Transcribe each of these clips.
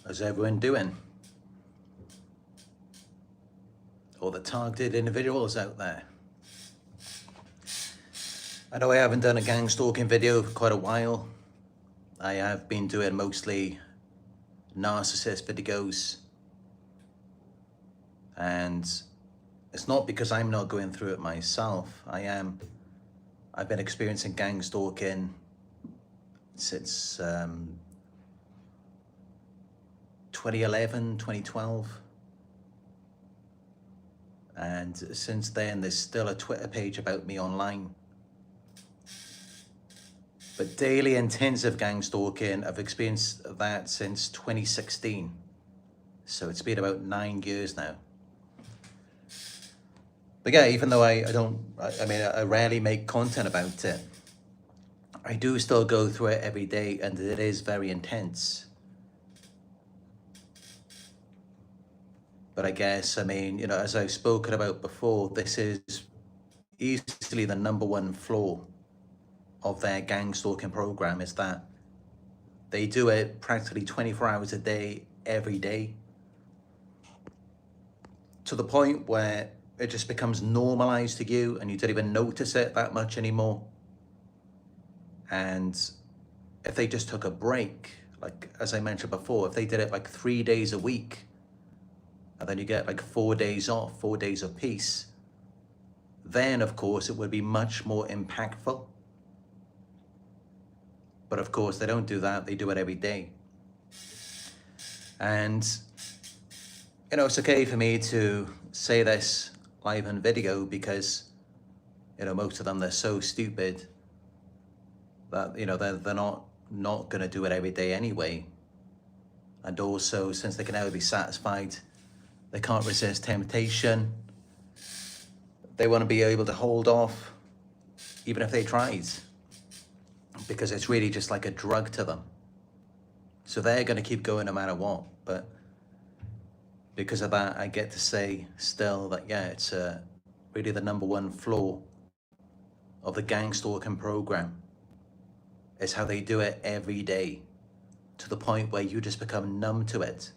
How's everyone doing? All the targeted individuals out there. I know I haven't done a gang stalking video for quite a while. I have been doing mostly narcissist videos. And it's not because I'm not going through it myself. I've been experiencing gang stalking since 2011, 2012. And since then, there's still a Twitter page about me online. But daily intensive gang stalking, I've experienced that since 2016. So it's been about 9 years now. But yeah, even though I rarely make content about it, I do still go through it every day, and it is very intense. But I guess, as I've spoken about before, this is easily the #1 flaw of their gang stalking program, is that they do it practically 24 hours a day, every day, to the point where it just becomes normalized to you and you don't even notice it that much anymore. And if they just took a break, like as I mentioned before, if they did it like 3 days a week, and then you get like 4 days off, 4 days of peace, then of course it would be much more impactful. But of course they don't do that, they do it every day. And it's okay for me to say this live on video because most of them, they're so stupid that they're not gonna do it every day anyway. And also, since they can never be satisfied, they can't resist temptation, they want to be able to hold off even if they tried, because it's really just like a drug to them. So they're going to keep going no matter what. But because of that, I get to say still that, yeah, it's really the #1 flaw of the gang stalking program, is how they do it every day, to the point where you just become numb to it.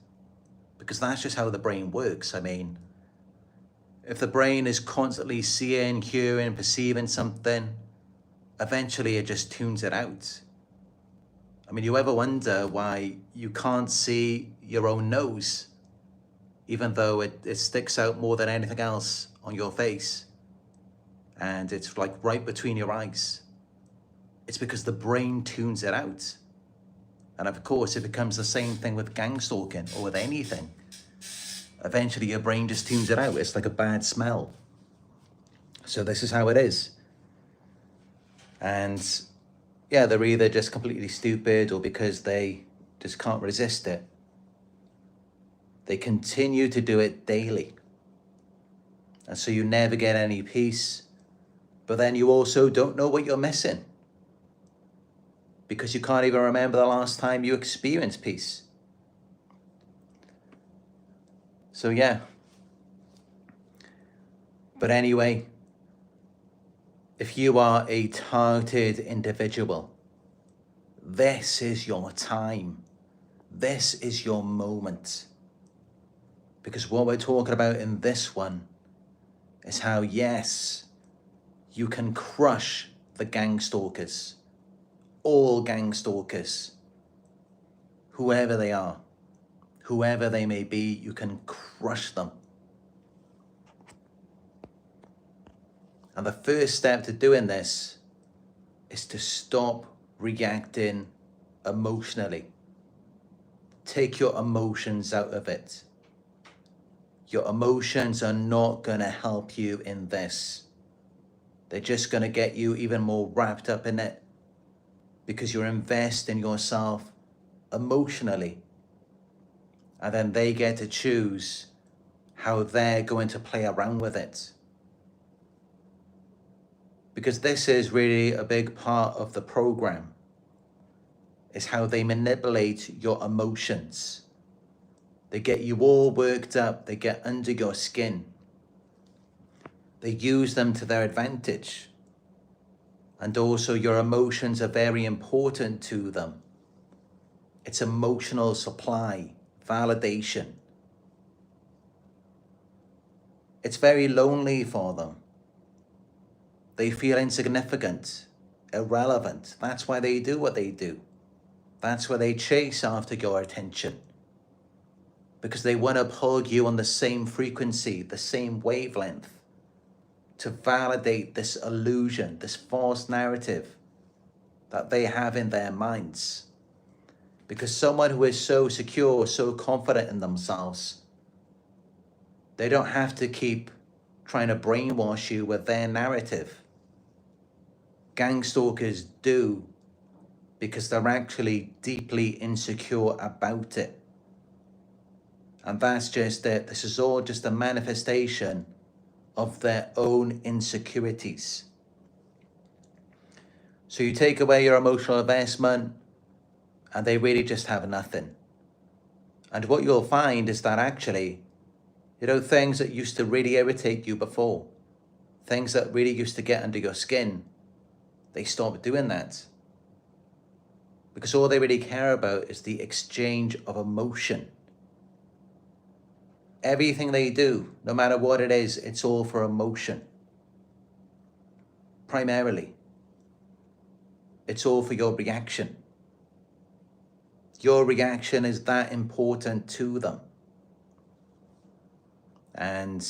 Because that's just how the brain works. If the brain is constantly seeing, hearing, perceiving something, eventually it just tunes it out. You ever wonder why you can't see your own nose, even though it sticks out more than anything else on your face, and it's like right between your eyes? It's because the brain tunes it out. And of course, it becomes the same thing with gang stalking or with anything. Eventually, your brain just tunes it out. It's like a bad smell. So this is how it is. And yeah, they're either just completely stupid or because they just can't resist it. They continue to do it daily. And so you never get any peace. But then you also don't know what you're missing, because you can't even remember the last time you experienced peace. So yeah. But anyway, if you are a targeted individual, this is your time. This is your moment. Because what we're talking about in this one is how, yes, you can crush the gang stalkers. All gang stalkers, whoever they are, whoever they may be, you can crush them. And the first step to doing this is to stop reacting emotionally. Take your emotions out of it. Your emotions are not going to help you in this. They're just going to get you even more wrapped up in it, because you're investing yourself emotionally. And then they get to choose how they're going to play around with it. Because this is really a big part of the program, is how they manipulate your emotions. They get you all worked up, they get under your skin. They use them to their advantage. And also your emotions are very important to them. It's emotional supply, validation. It's very lonely for them. They feel insignificant, irrelevant. That's why they do what they do. That's why they chase after your attention. Because they want to uphold you on the same frequency, the same wavelength, to validate this illusion, this false narrative that they have in their minds. Because someone who is so secure, so confident in themselves, they don't have to keep trying to brainwash you with their narrative. Gangstalkers do, because they're actually deeply insecure about it. And that's just it. This is all just a manifestation of their own insecurities. So you take away your emotional investment and they really just have nothing. And what you'll find is that actually, things that used to really irritate you before, things that really used to get under your skin, they stop doing that. Because all they really care about is the exchange of emotion. Everything they do, no matter what it is, it's all for emotion. Primarily. It's all for your reaction. Your reaction is that important to them. And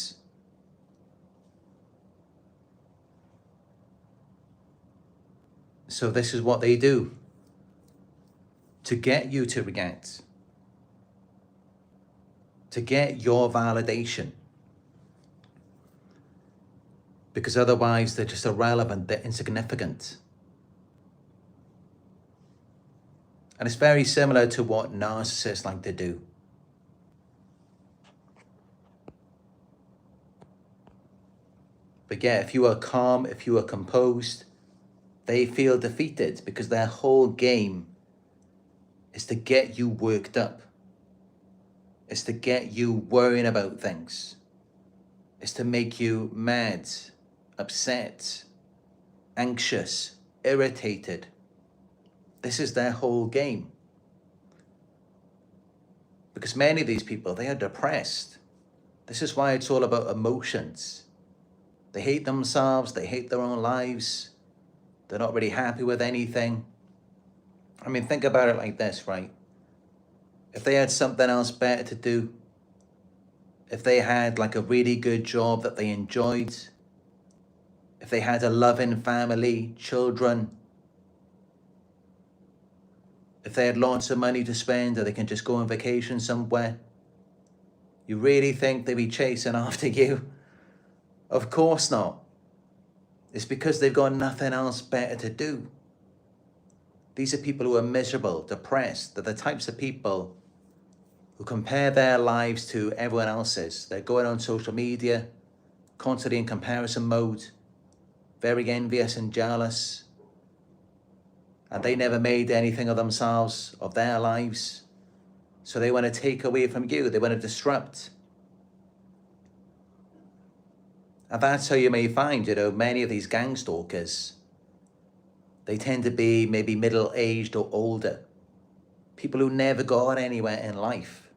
so this is what they do to get you to react, to get your validation. Because otherwise they're just irrelevant, they're insignificant. And it's very similar to what narcissists like to do. But yeah, if you are calm, if you are composed, they feel defeated because their whole game is to get you worked up. It's to get you worrying about things. It's to make you mad, upset, anxious, irritated. This is their whole game. Because many of these people, they are depressed. This is why it's all about emotions. They hate themselves, they hate their own lives. They're not really happy with anything. I mean, think about it like this, right? If they had something else better to do, if they had like a really good job that they enjoyed, if they had a loving family, children, if they had lots of money to spend or they can just go on vacation somewhere, you really think they'd be chasing after you? Of course not. It's because they've got nothing else better to do. These are people who are miserable, depressed. They're the types of people who compare their lives to everyone else's. They're going on social media, constantly in comparison mode, very envious and jealous. And they never made anything of themselves, of their lives. So they want to take away from you. They want to disrupt. And that's how you may find, many of these gangstalkers, they tend to be maybe middle-aged or older. People who never got anywhere in life.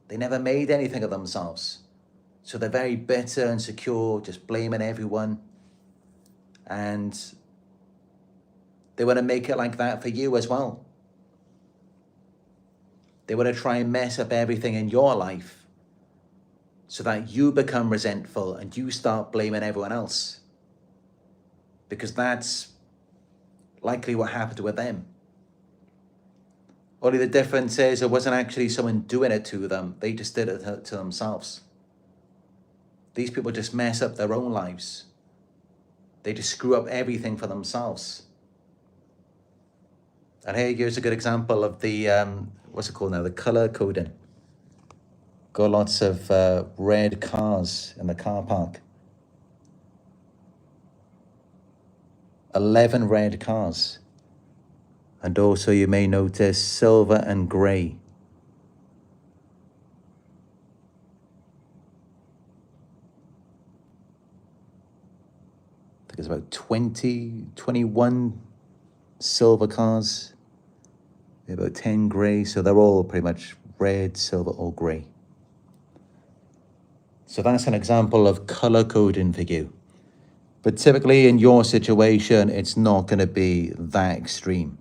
They never made anything of themselves. So they're very bitter and secure, just blaming everyone. And they want to make it like that for you as well. They want to try and mess up everything in your life so that you become resentful and you start blaming everyone else. Because that's likely what happened with them. Only the difference is it wasn't actually someone doing it to them. They just did it to themselves. These people just mess up their own lives. They just screw up everything for themselves. And here's a good example of the, what's it called now? The color coding. Got lots of red cars in the car park. 11 red cars. And also you may notice silver and grey. I think it's about 21 silver cars. About 10 grey, so they're all pretty much red, silver, or gray. So that's an example of color coding for you. But typically in your situation, it's not going to be that extreme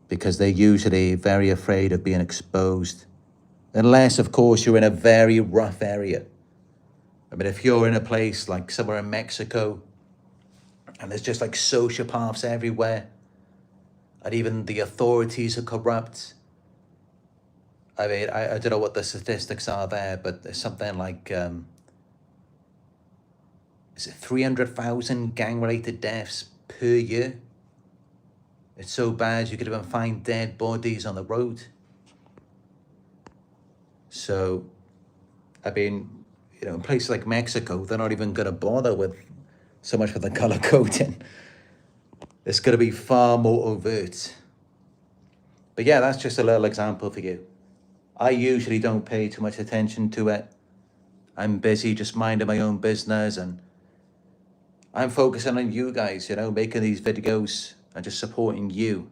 because they're usually very afraid of being exposed. Unless, of course, you're in a very rough area. I mean, if you're in a place like somewhere in Mexico and there's just like sociopaths everywhere, and even the authorities are corrupt. I mean, I don't know what the statistics are there, but there's something like, is it 300,000 gang-related deaths per year? It's so bad you could even find dead bodies on the road. So, I mean, you know, in places like Mexico, they're not even going to bother with so much with the color coding. It's going to be far more overt. But yeah, that's just a little example for you. I usually don't pay too much attention to it. I'm busy just minding my own business, and I'm focusing on you guys, you know, making these videos and just supporting you.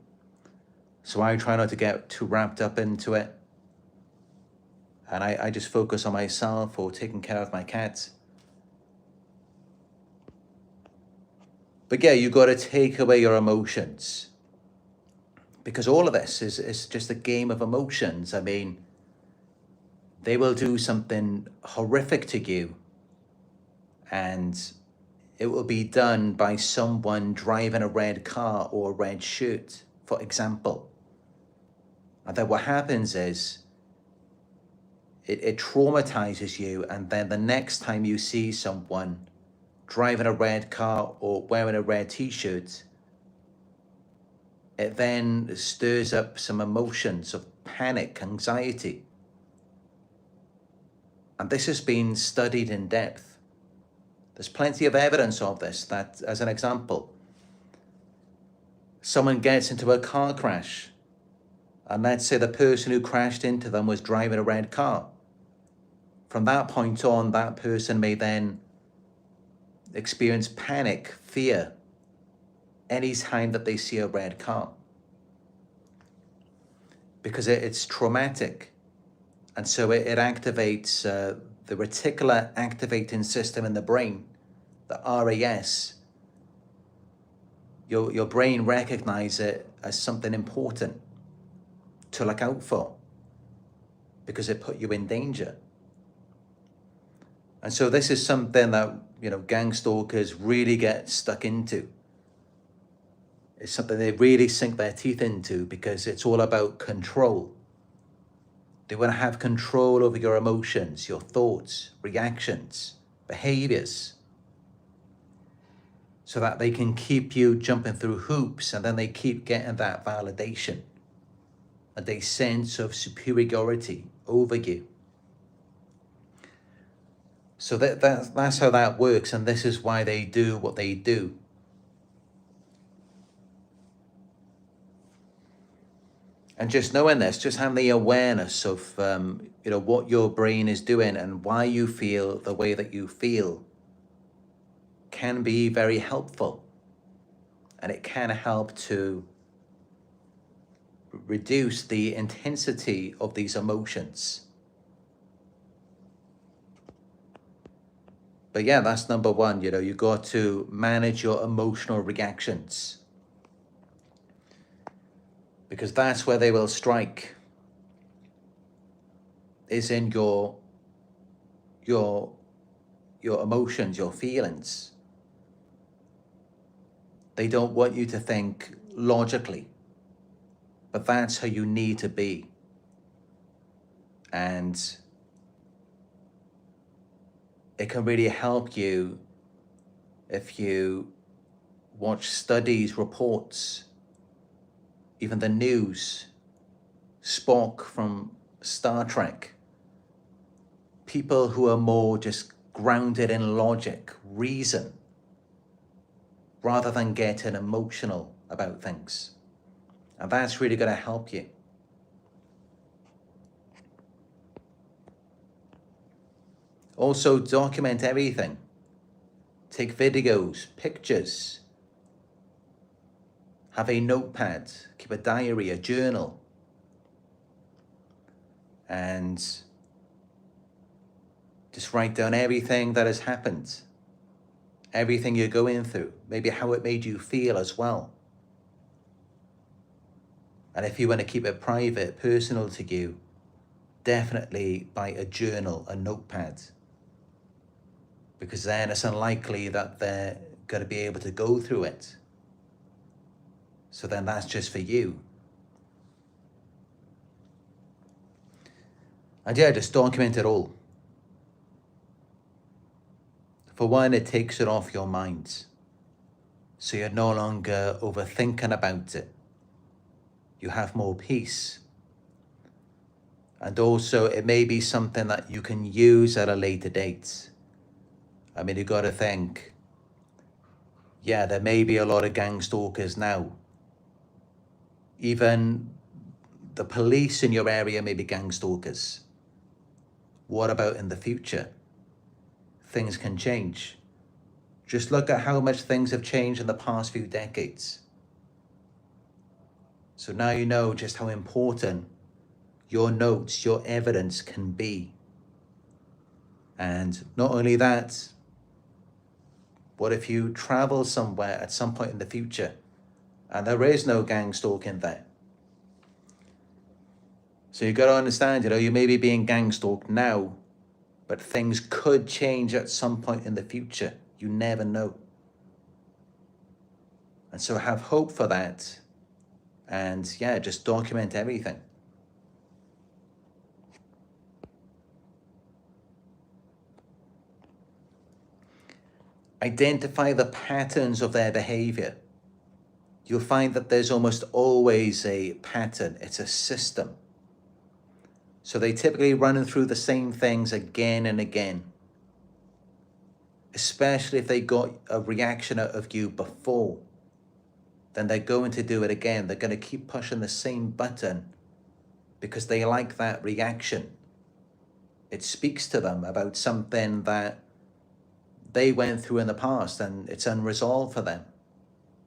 So I try not to get too wrapped up into it. And I just focus on myself or taking care of my cats. But yeah, you got to take away your emotions. Because all of this is just a game of emotions. I mean, they will do something horrific to you, and it will be done by someone driving a red car or a red shirt, for example. And then what happens is it traumatizes you, and then the next time you see someone driving a red car or wearing a red t-shirt, it then stirs up some emotions of panic, anxiety. And this has been studied in depth. There's plenty of evidence of this, that as an example, someone gets into a car crash, and let's say the person who crashed into them was driving a red car. From that point on, that person may then experience panic, fear, any time that they see a red car. Because it's traumatic. And so it activates the reticular activating system in the brain, the RAS. Your brain recognizes it as something important to look out for because it put you in danger. And so this is something that, you know, gangstalkers really get stuck into. It's something they really sink their teeth into because it's all about control. They want to have control over your emotions, your thoughts, reactions, behaviors, so that they can keep you jumping through hoops, and then they keep getting that validation and a sense of superiority over you. So that's how that works, and this is why they do what they do. And just knowing this, just having the awareness of you know, what your brain is doing and why you feel the way that you feel can be very helpful. And it can help to reduce the intensity of these emotions. But yeah, that's number one. You know, you got to manage your emotional reactions, because that's where they will strike, is in your emotions, your feelings. They don't want you to think logically, but that's how you need to be. And it can really help you if you watch studies, reports, even the news, Spock from Star Trek, people who are more just grounded in logic, reason, rather than getting emotional about things. And that's really going to help you. Also, document everything. Take videos, pictures. Have a notepad, keep a diary, a journal. and just write down everything that has happened, everything you're going through, maybe how it made you feel as well. And if you want to keep it private, personal to you, definitely buy a journal, a notepad, because then it's unlikely that they're going to be able to go through it. So then that's just for you. And yeah, just document it all. For one, it takes it off your mind. So you're no longer overthinking about it. You have more peace. And also, it may be something that you can use at a later date. I mean, you got to think, yeah, there may be a lot of gang stalkers now. Even the police in your area may be gang stalkers. What about in the future? Things can change. Just look at how much things have changed in the past few decades. So now you know just how important your notes, your evidence can be. And not only that, what if you travel somewhere at some point in the future and there is no gang stalking there? So you got to understand, you may be being gang stalked now, but things could change at some point in the future. You never know. And so have hope for that. And yeah, just document everything. Identify the patterns of their behavior. You'll find that there's almost always a pattern. It's a system. So they typically run through the same things again and again. Especially if they got a reaction out of you before, then they're going to do it again. They're going to keep pushing the same button because they like that reaction. It speaks to them about something that they went through in the past and it's unresolved for them.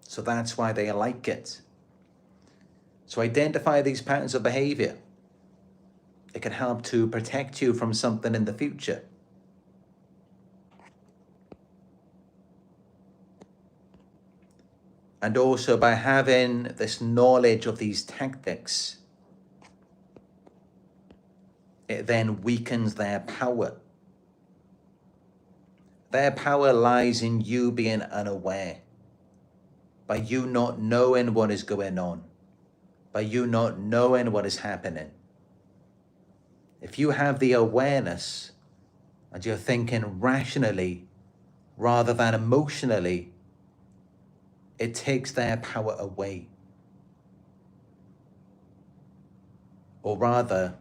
So that's why they like it. So identify these patterns of behavior. It can help to protect you from something in the future. And also by having this knowledge of these tactics, it then weakens their power. Their power lies in you being unaware, by you not knowing what is going on, by you not knowing what is happening. If you have the awareness and you're thinking rationally rather than emotionally, it takes their power away. Or rather,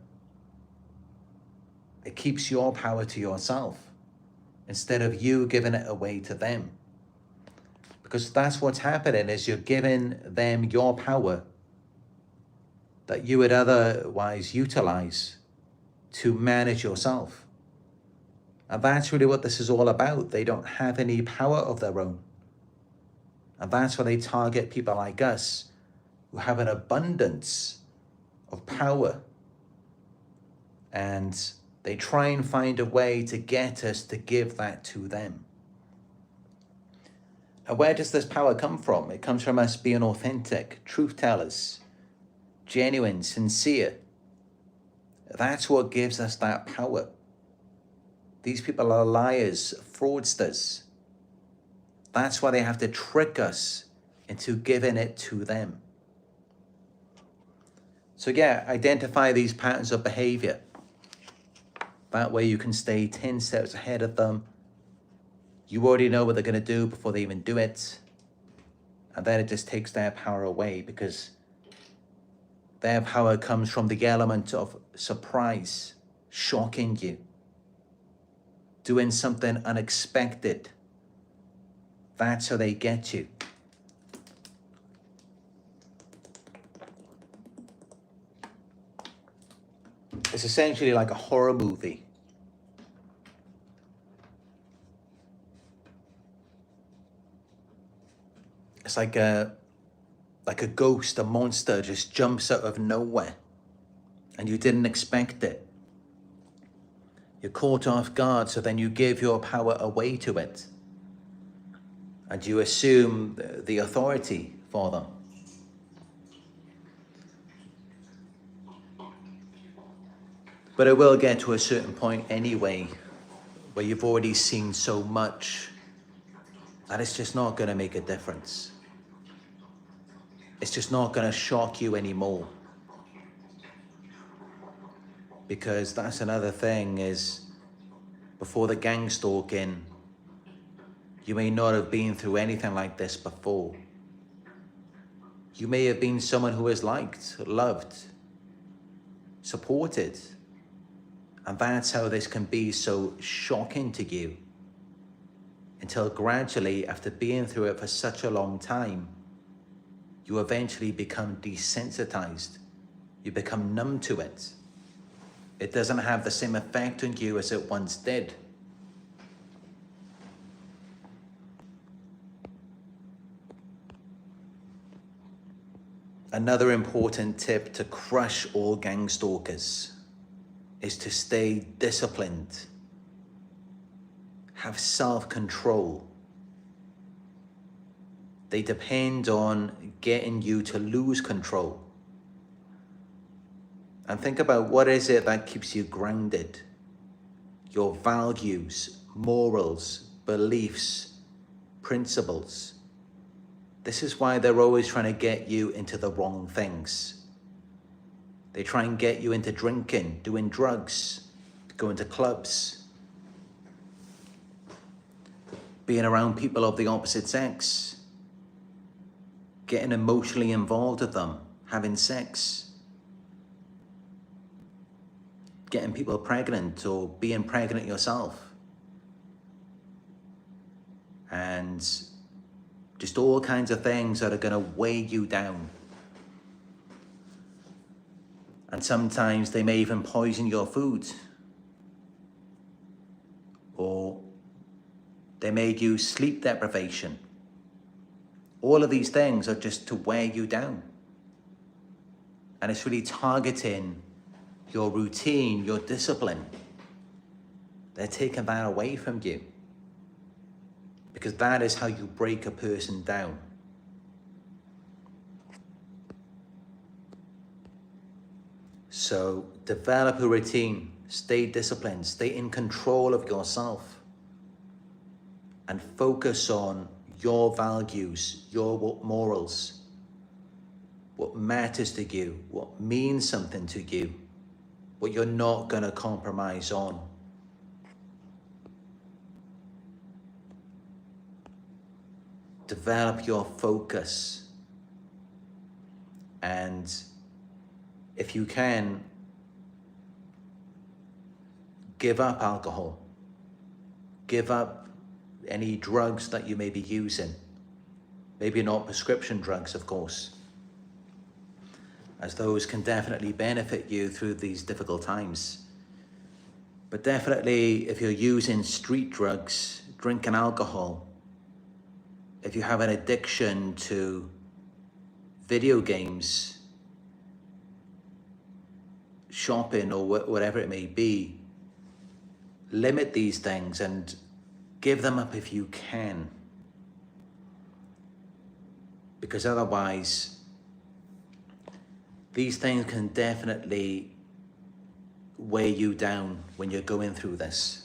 it keeps your power to yourself instead of you giving it away to them. Because that's what's happening, is you're giving them your power that you would otherwise utilize to manage yourself. And that's really what this is all about. They don't have any power of their own. And that's why they target people like us who have an abundance of power. And they try and find a way to get us to give that to them. And where does this power come from? It comes from us being authentic, truth tellers, genuine, sincere. That's what gives us that power. These people are liars, fraudsters. That's why they have to trick us into giving it to them. So yeah, identify these patterns of behavior. That way you can stay 10 steps ahead of them. You already know what they're going to do before they even do it. And then it just takes their power away, because their power comes from the element of surprise, shocking you, doing something unexpected. That's how they get you. It's essentially like a horror movie. It's like a ghost, a monster just jumps out of nowhere and you didn't expect it. You're caught off guard, so then you give your power away to it. And you assume the authority for them. But it will get to a certain point anyway, where you've already seen so much that it's just not going to make a difference. It's just not going to shock you anymore. Because that's another thing is, before the gang stalking, you may not have been through anything like this before. You may have been someone who is liked, loved, supported. And that's how this can be so shocking to you. Until gradually, after being through it for such a long time, you eventually become desensitized. You become numb to it. It doesn't have the same effect on you as it once did. Another important tip to crush all gang stalkers is to stay disciplined. Have self-control. They depend on getting you to lose control. And think about, what is it that keeps you grounded? Your values, morals, beliefs, principles. This is why they're always trying to get you into the wrong things. They try and get you into drinking, doing drugs, going to clubs, being around people of the opposite sex, getting emotionally involved with them, having sex, getting people pregnant or being pregnant yourself, and just all kinds of things that are going to weigh you down. And sometimes they may even poison your food, or they made you sleep deprivation. All of these things are just to wear you down. And it's really targeting your routine, your discipline. They're taking that away from you. Because that is how you break a person down. So develop a routine, stay disciplined, stay in control of yourself, and focus on your values, your morals, what matters to you, what means something to you, what you're not going to compromise on. Develop your focus, and if you can, give up alcohol, give up any drugs that you may be using. Maybe not prescription drugs, of course, as those can definitely benefit you through these difficult times. But definitely, if you're using street drugs, drinking alcohol, if you have an addiction to video games, shopping, or whatever it may be, limit these things and give them up if you can. Because otherwise, these things can definitely weigh you down when you're going through this.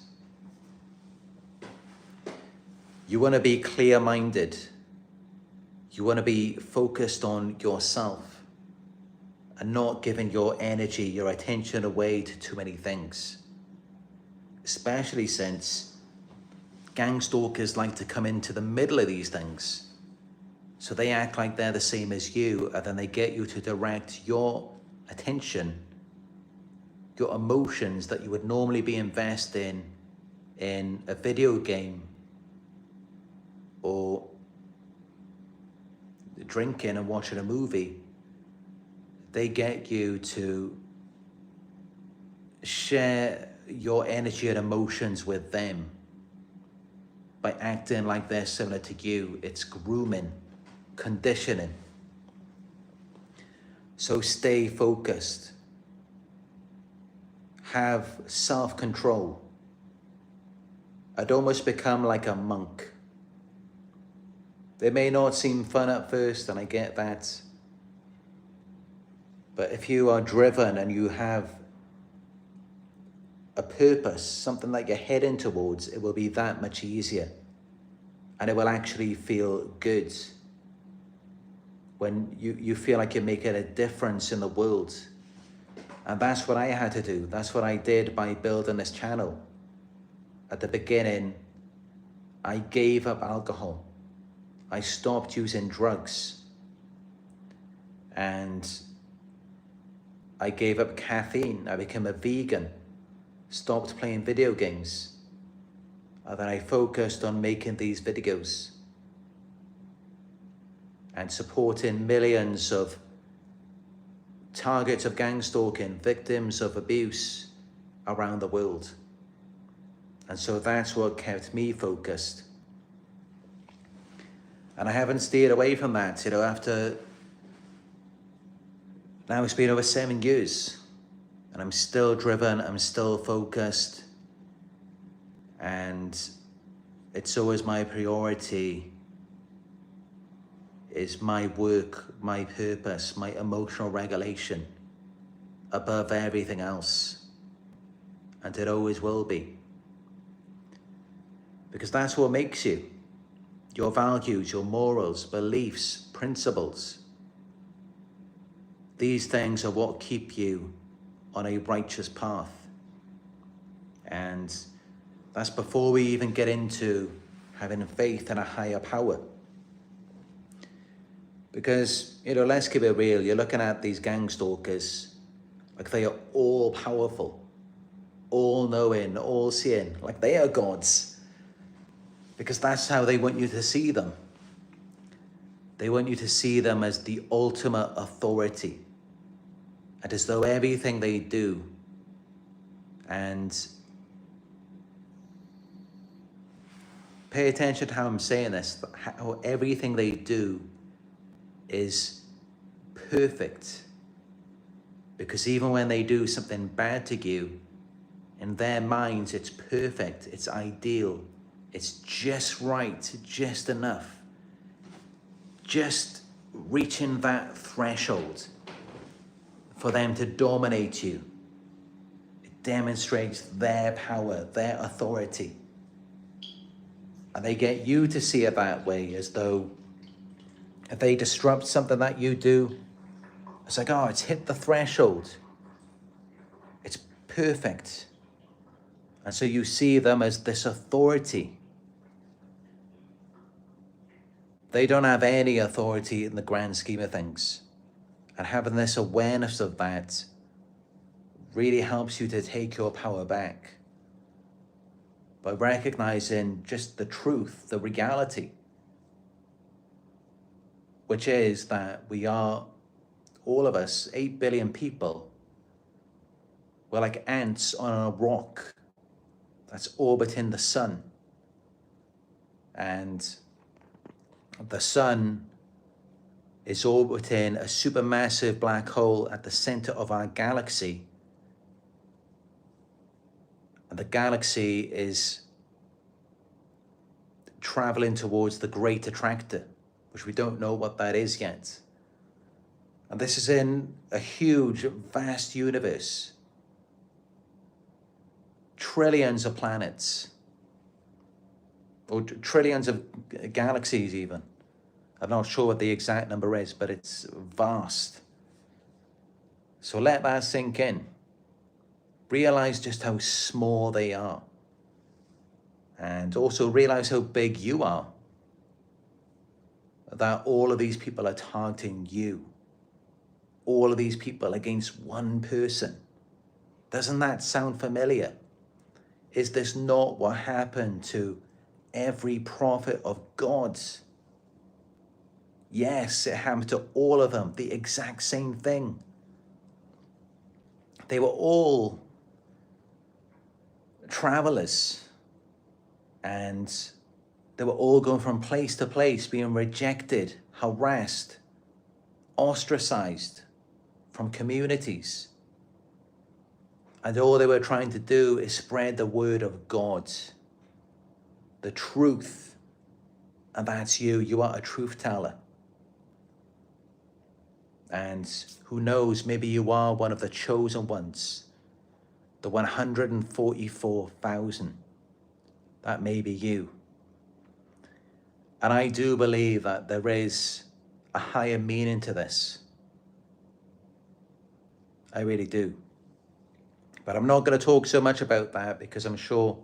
You want to be clear-minded. You want to be focused on yourself and not giving your energy, your attention away to too many things. Especially since gang stalkers like to come into the middle of these things. So they act like they're the same as you, and then they get you to direct your attention, your emotions that you would normally be investing in a video game or drinking and watching a movie. They get you to share your energy and emotions with them by acting like they're similar to you. It's grooming, conditioning. So stay focused. Have self-control. I'd almost become like a monk. They may not seem fun at first, and I get that. But if you are driven and you have a purpose, something that you're heading towards, it will be that much easier. And it will actually feel good when you feel like you're making a difference in the world. And that's what I had to do. That's what I did by building this channel. At the beginning, I gave up alcohol. I stopped using drugs. And I gave up caffeine. I became a vegan. Stopped playing video games. And then I focused on making these videos and supporting millions of targets of gang stalking, victims of abuse around the world. And so that's what kept me focused. And I haven't steered away from that, after, now it's been over 7 years, and I'm still driven, I'm still focused, and it's always my priority is my work, my purpose, my emotional regulation above everything else. And it always will be. Because that's what makes you. Your values, your morals, beliefs, principles. These things are what keep you on a righteous path. And that's before we even get into having faith in a higher power. Because, let's keep it real. You're looking at these gang stalkers like they are all powerful, all knowing, all seeing, like they are gods. Because that's how they want you to see them. They want you to see them as the ultimate authority. And as though everything they do and pay attention to how I'm saying this, how everything they do is perfect. Because even when they do something bad to you, in their minds it's perfect, it's ideal, it's just right, just enough. Just reaching that threshold for them to dominate you. It demonstrates their power, their authority. And they get you to see it that way, as though if they disrupt something that you do, it's like, oh, it's hit the threshold. It's perfect. And so you see them as this authority. They don't have any authority in the grand scheme of things. And having this awareness of that really helps you to take your power back by recognizing just the truth, the reality, which is that we are, all of us, 8 billion people, we're like ants on a rock that's orbiting the sun. And the sun is orbiting a supermassive black hole at the center of our galaxy. And the galaxy is traveling towards the Great Attractor, which we don't know what that is yet. And this is in a huge, vast universe. Trillions of planets, or trillions of galaxies even. I'm not sure what the exact number is, but it's vast. So let that sink in. Realize just how small they are. And also realize how big you are. That all of these people are targeting you. All of these people against one person. Doesn't that sound familiar? Is this not what happened to every prophet of God? Yes, it happened to all of them, the exact same thing. They were all travelers, and they were all going from place to place, being rejected, harassed, ostracized from communities. And all they were trying to do is spread the word of God. the truth, and that's you. You are a truth teller. And who knows, maybe you are one of the chosen ones, the 144,000. That may be you. And I do believe that there is a higher meaning to this. I really do. But I'm not going to talk so much about that, because I'm sure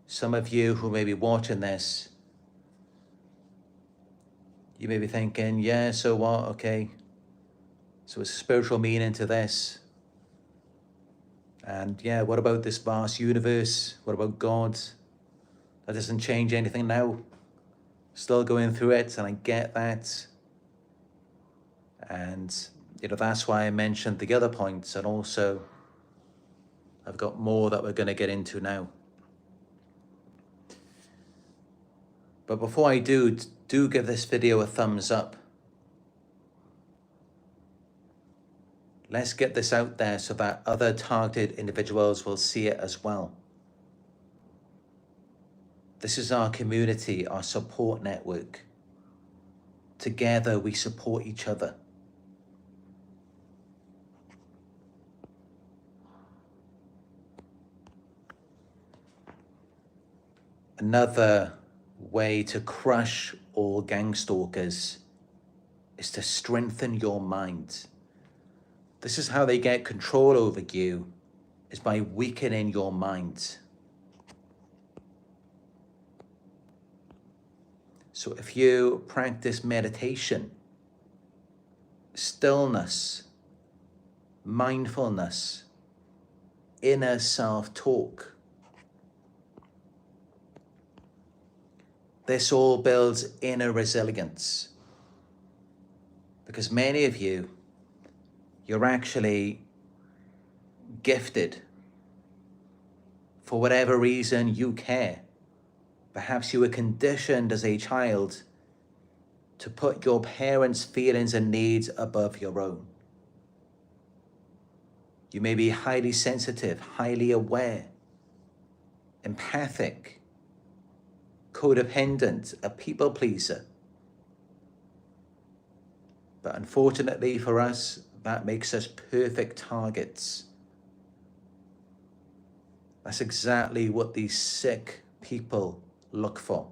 some of you who may be watching this, you may be thinking, yeah, so what? Okay. So it's a spiritual meaning to this. And yeah, what about this vast universe? What about God? That doesn't change anything now. Still going through it, and I get that. And, that's why I mentioned the other points, and also I've got more that we're going to get into now. But before I do give this video a thumbs up. Let's get this out there so that other targeted individuals will see it as well. This is our community, our support network. Together we support each other. Another way to crush all gangstalkers is to strengthen your mind. This is how they get control over you, is by weakening your mind. So if you practice meditation, stillness, mindfulness, inner self-talk, this all builds inner resilience. Because many of you, you're actually gifted. For whatever reason you care. Perhaps you were conditioned as a child to put your parents' feelings and needs above your own. You may be highly sensitive, highly aware, empathic, codependent, a people pleaser. But unfortunately for us, that makes us perfect targets. That's exactly what these sick people look for.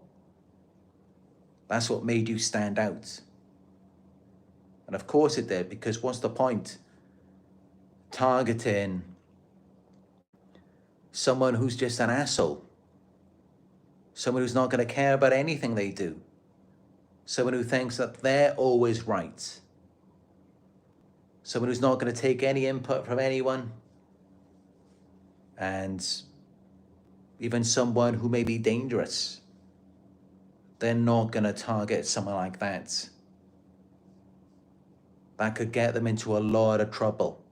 That's what made you stand out. And of course it did, because what's the point? Targeting someone who's just an asshole. Someone who's not going to care about anything they do. Someone who thinks that they're always right. Someone who's not going to take any input from anyone. And even someone who may be dangerous. They're not going to target someone like that. That could get them into a lot of trouble.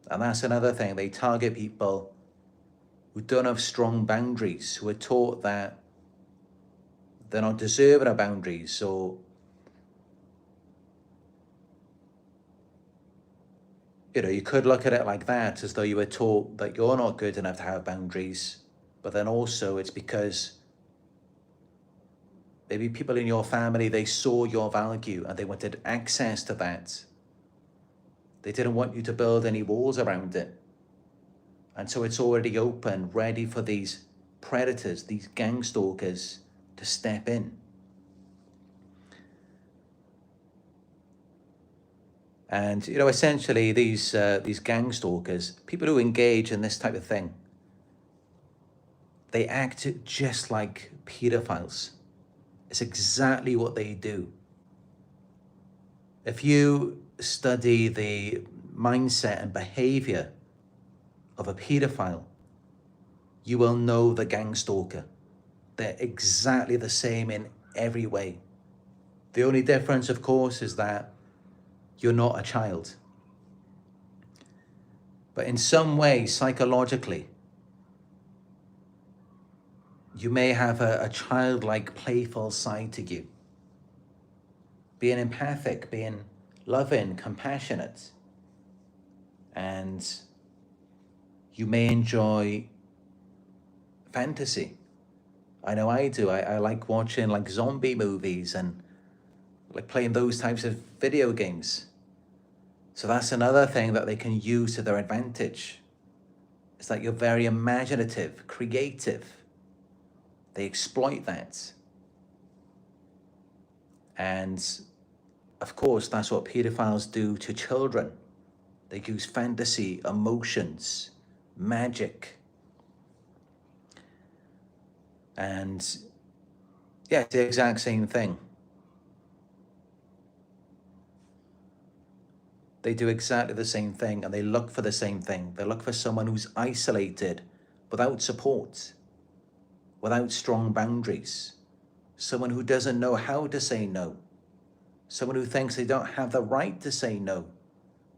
And that's another thing. They target people who don't have strong boundaries, who are taught that they're not deserving of boundaries. So, you could look at it like that, as though you were taught that you're not good enough to have boundaries. But then also it's because maybe people in your family, they saw your value and they wanted access to that. They didn't want you to build any walls around it. And so it's already open, ready for these predators, these gangstalkers to step in. And, essentially these gangstalkers, people who engage in this type of thing, they act just like pedophiles. It's exactly what they do. If you study the mindset and behavior of a pedophile, you will know the gangstalker. They're exactly the same in every way. The only difference, of course, is that you're not a child. But in some way, psychologically, you may have a childlike, playful side to you. Being empathic, being loving, compassionate. And you may enjoy fantasy. I know I do. I like watching like zombie movies and like playing those types of video games. So that's another thing that they can use to their advantage. It's like you're very imaginative, creative. They exploit that. And of course, that's what pedophiles do to children. They use fantasy, emotions, magic. And yeah, it's the exact same thing. They do exactly the same thing, and they look for the same thing. They look for someone who's isolated, without support, without strong boundaries, someone who doesn't know how to say no, someone who thinks they don't have the right to say no,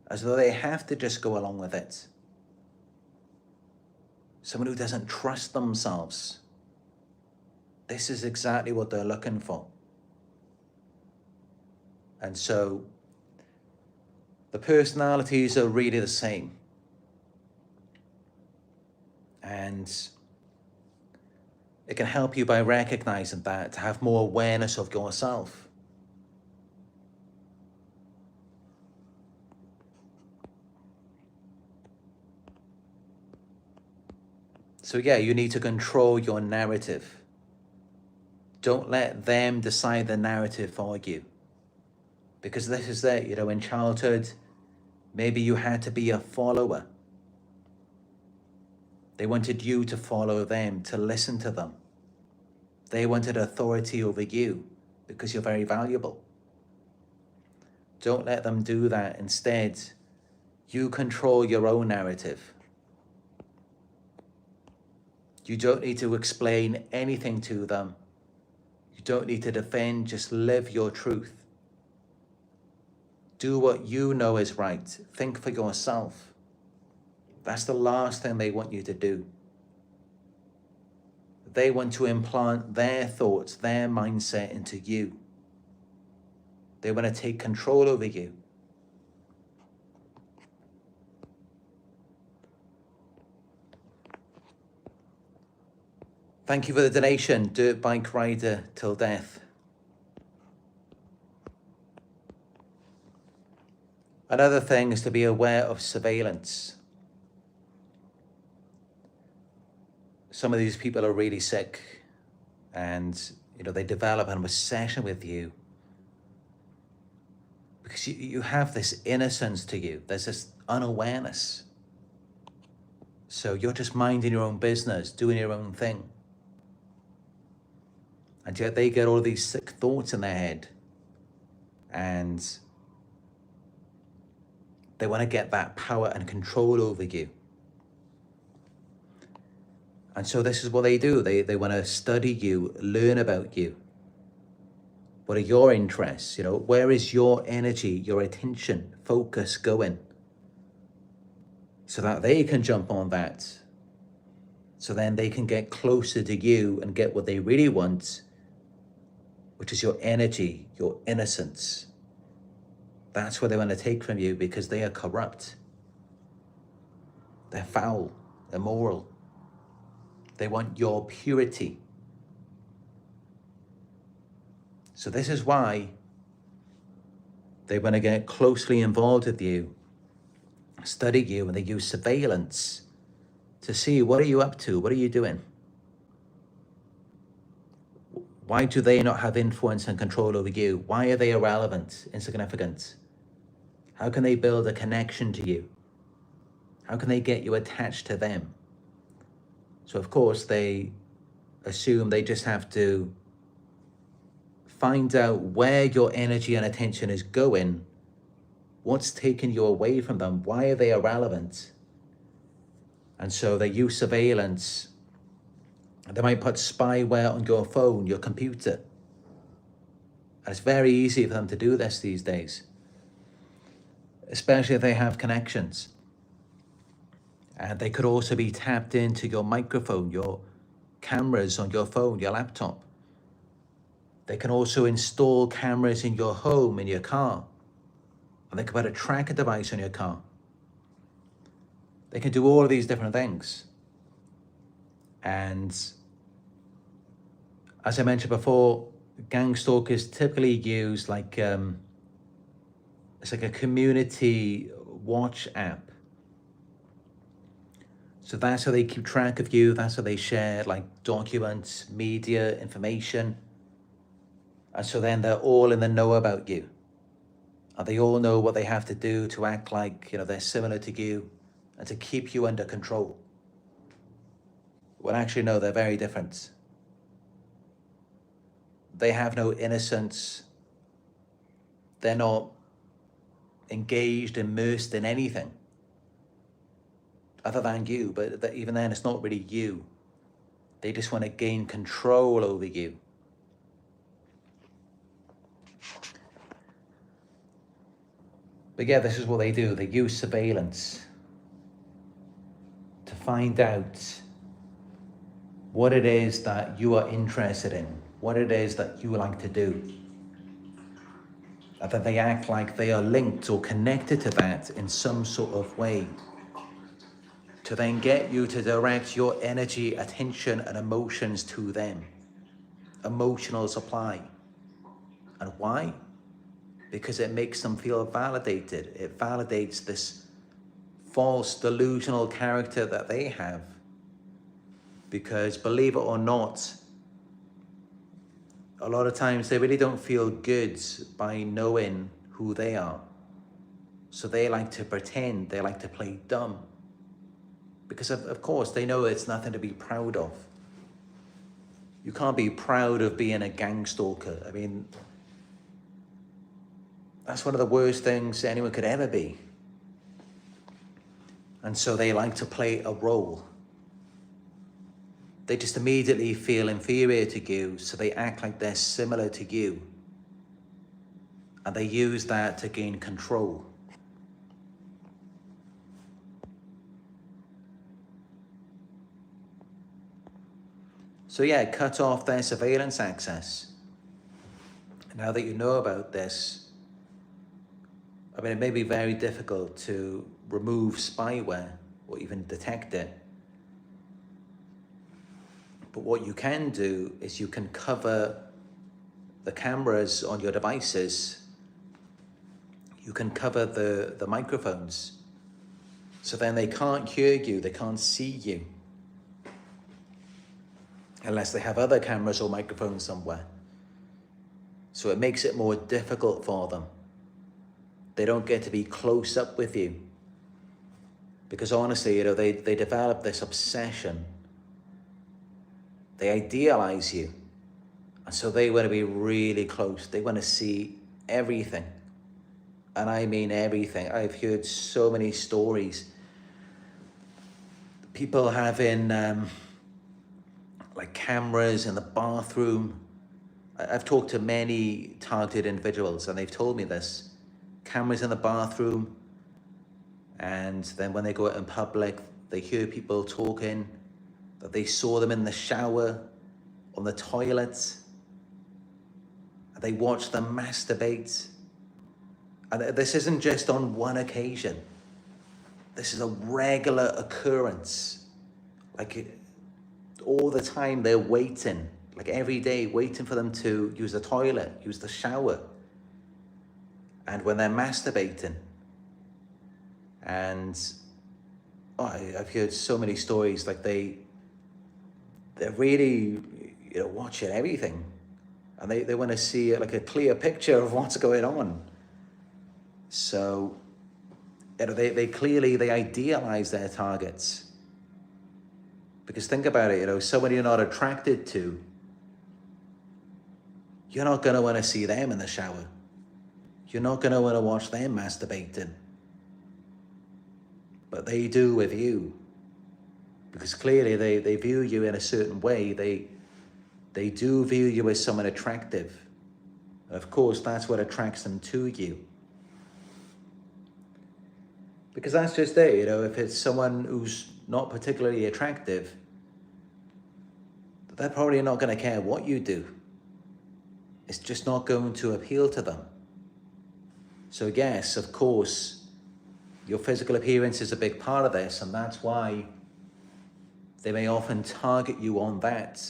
as though they have to just go along with it, someone who doesn't trust themselves. This is exactly what they're looking for. And so the personalities are really the same. And it can help you by recognizing that, to have more awareness of yourself. So yeah, you need to control your narrative. Don't let them decide the narrative for you. Because this is it, in childhood, maybe you had to be a follower. They wanted you to follow them, to listen to them. They wanted authority over you because you're very valuable. Don't let them do that. Instead, you control your own narrative. You don't need to explain anything to them. You don't need to defend, just live your truth. Do what you know is right. Think for yourself. That's the last thing they want you to do. They want to implant their thoughts, their mindset into you. They want to take control over you. Thank you for the donation, Dirt Bike Rider Till Death. Another thing is to be aware of surveillance. Some of these people are really sick and, they develop an obsession with you because you have this innocence to you. There's this unawareness. So you're just minding your own business, doing your own thing. And yet they get all these sick thoughts in their head and they want to get that power and control over you. And so this is what they do. They want to study you, learn about you. What are your interests? Where is your energy, your attention, focus going? So that they can jump on that. So then they can get closer to you and get what they really want, which is your energy, your innocence. That's what they want to take from you because they are corrupt. They're foul, immoral. They want your purity. So this is why they want to get closely involved with you, study you, and they use surveillance to see what are you up to, what are you doing? Why do they not have influence and control over you? Why are they irrelevant, insignificant? How can they build a connection to you? How can they get you attached to them? So of course they assume they just have to find out where your energy and attention is going, what's taking you away from them, why are they irrelevant? And so they use surveillance. They might put spyware on your phone, your computer. And it's very easy for them to do this these days, especially if they have connections. And they could also be tapped into your microphone, your cameras on your phone, your laptop. They can also install cameras in your home, in your car. And they can put a tracker device on your car. They can do all of these different things. And As I mentioned before, Gangstalkers typically use like, it's like a community watch app. So that's how they keep track of you. That's how they share like documents, media, information. And so then they're all in the know about you. And they all know what they have to do to act like, they're similar to you and to keep you under control. When actually, no, they're very different. They have no innocence. They're not engaged, immersed in anything other than you, but even then it's not really you. They just want to gain control over you. But yeah, this is what they do. They use surveillance to find out what it is that you are interested in, what it is that you like to do. And that they act like they are linked or connected to that in some sort of way, to then get you to direct your energy, attention, and emotions to them. Emotional supply. And why? Because it makes them feel validated. It validates this false, delusional character that they have. Because believe it or not, a lot of times they really don't feel good by knowing who they are. So they like to pretend, they like to play dumb. Because of course, they know it's nothing to be proud of. You can't be proud of being a gangstalker. I mean, that's one of the worst things anyone could ever be. And so they like to play a role. They just immediately feel inferior to you, so they act like they're similar to you. And they use that to gain control. So yeah, cut off their surveillance access. Now that you know about this, I mean, it may be very difficult to remove spyware or even detect it. But what you can do is you can cover the cameras on your devices. You can cover the microphones. So then they can't hear you, they can't see you. Unless they have other cameras or microphones somewhere. So it makes it more difficult for them. They don't get to be close up with you. Because honestly, they develop this obsession. They idealize you. And so they want to be really close. They want to see everything. And I mean everything. I've heard so many stories. People having like cameras in the bathroom. I've talked to many targeted individuals and they've told me this. Cameras in the bathroom, and then when they go out in public, they hear people talking, that they saw them in the shower, on the toilet, and they watch them masturbate. And this isn't just on one occasion. This is a regular occurrence. Like all the time they're waiting, like every day, waiting for them to use the toilet, use the shower. And when they're masturbating. And I've heard so many stories, like they're really, watching everything. And they want to see like a clear picture of what's going on. So, they clearly idealize their targets. Because think about it, someone you're not attracted to, you're not going to want to see them in the shower. You're not going to want to watch them masturbating. But they do with you. Because clearly they view you in a certain way. They do view you as someone attractive. And of course, that's what attracts them to you. Because that's just it, if it's someone who's not particularly attractive, they're probably not going to care what you do. It's just not going to appeal to them. So yes, of course, your physical appearance is a big part of this, and that's why they may often target you on that.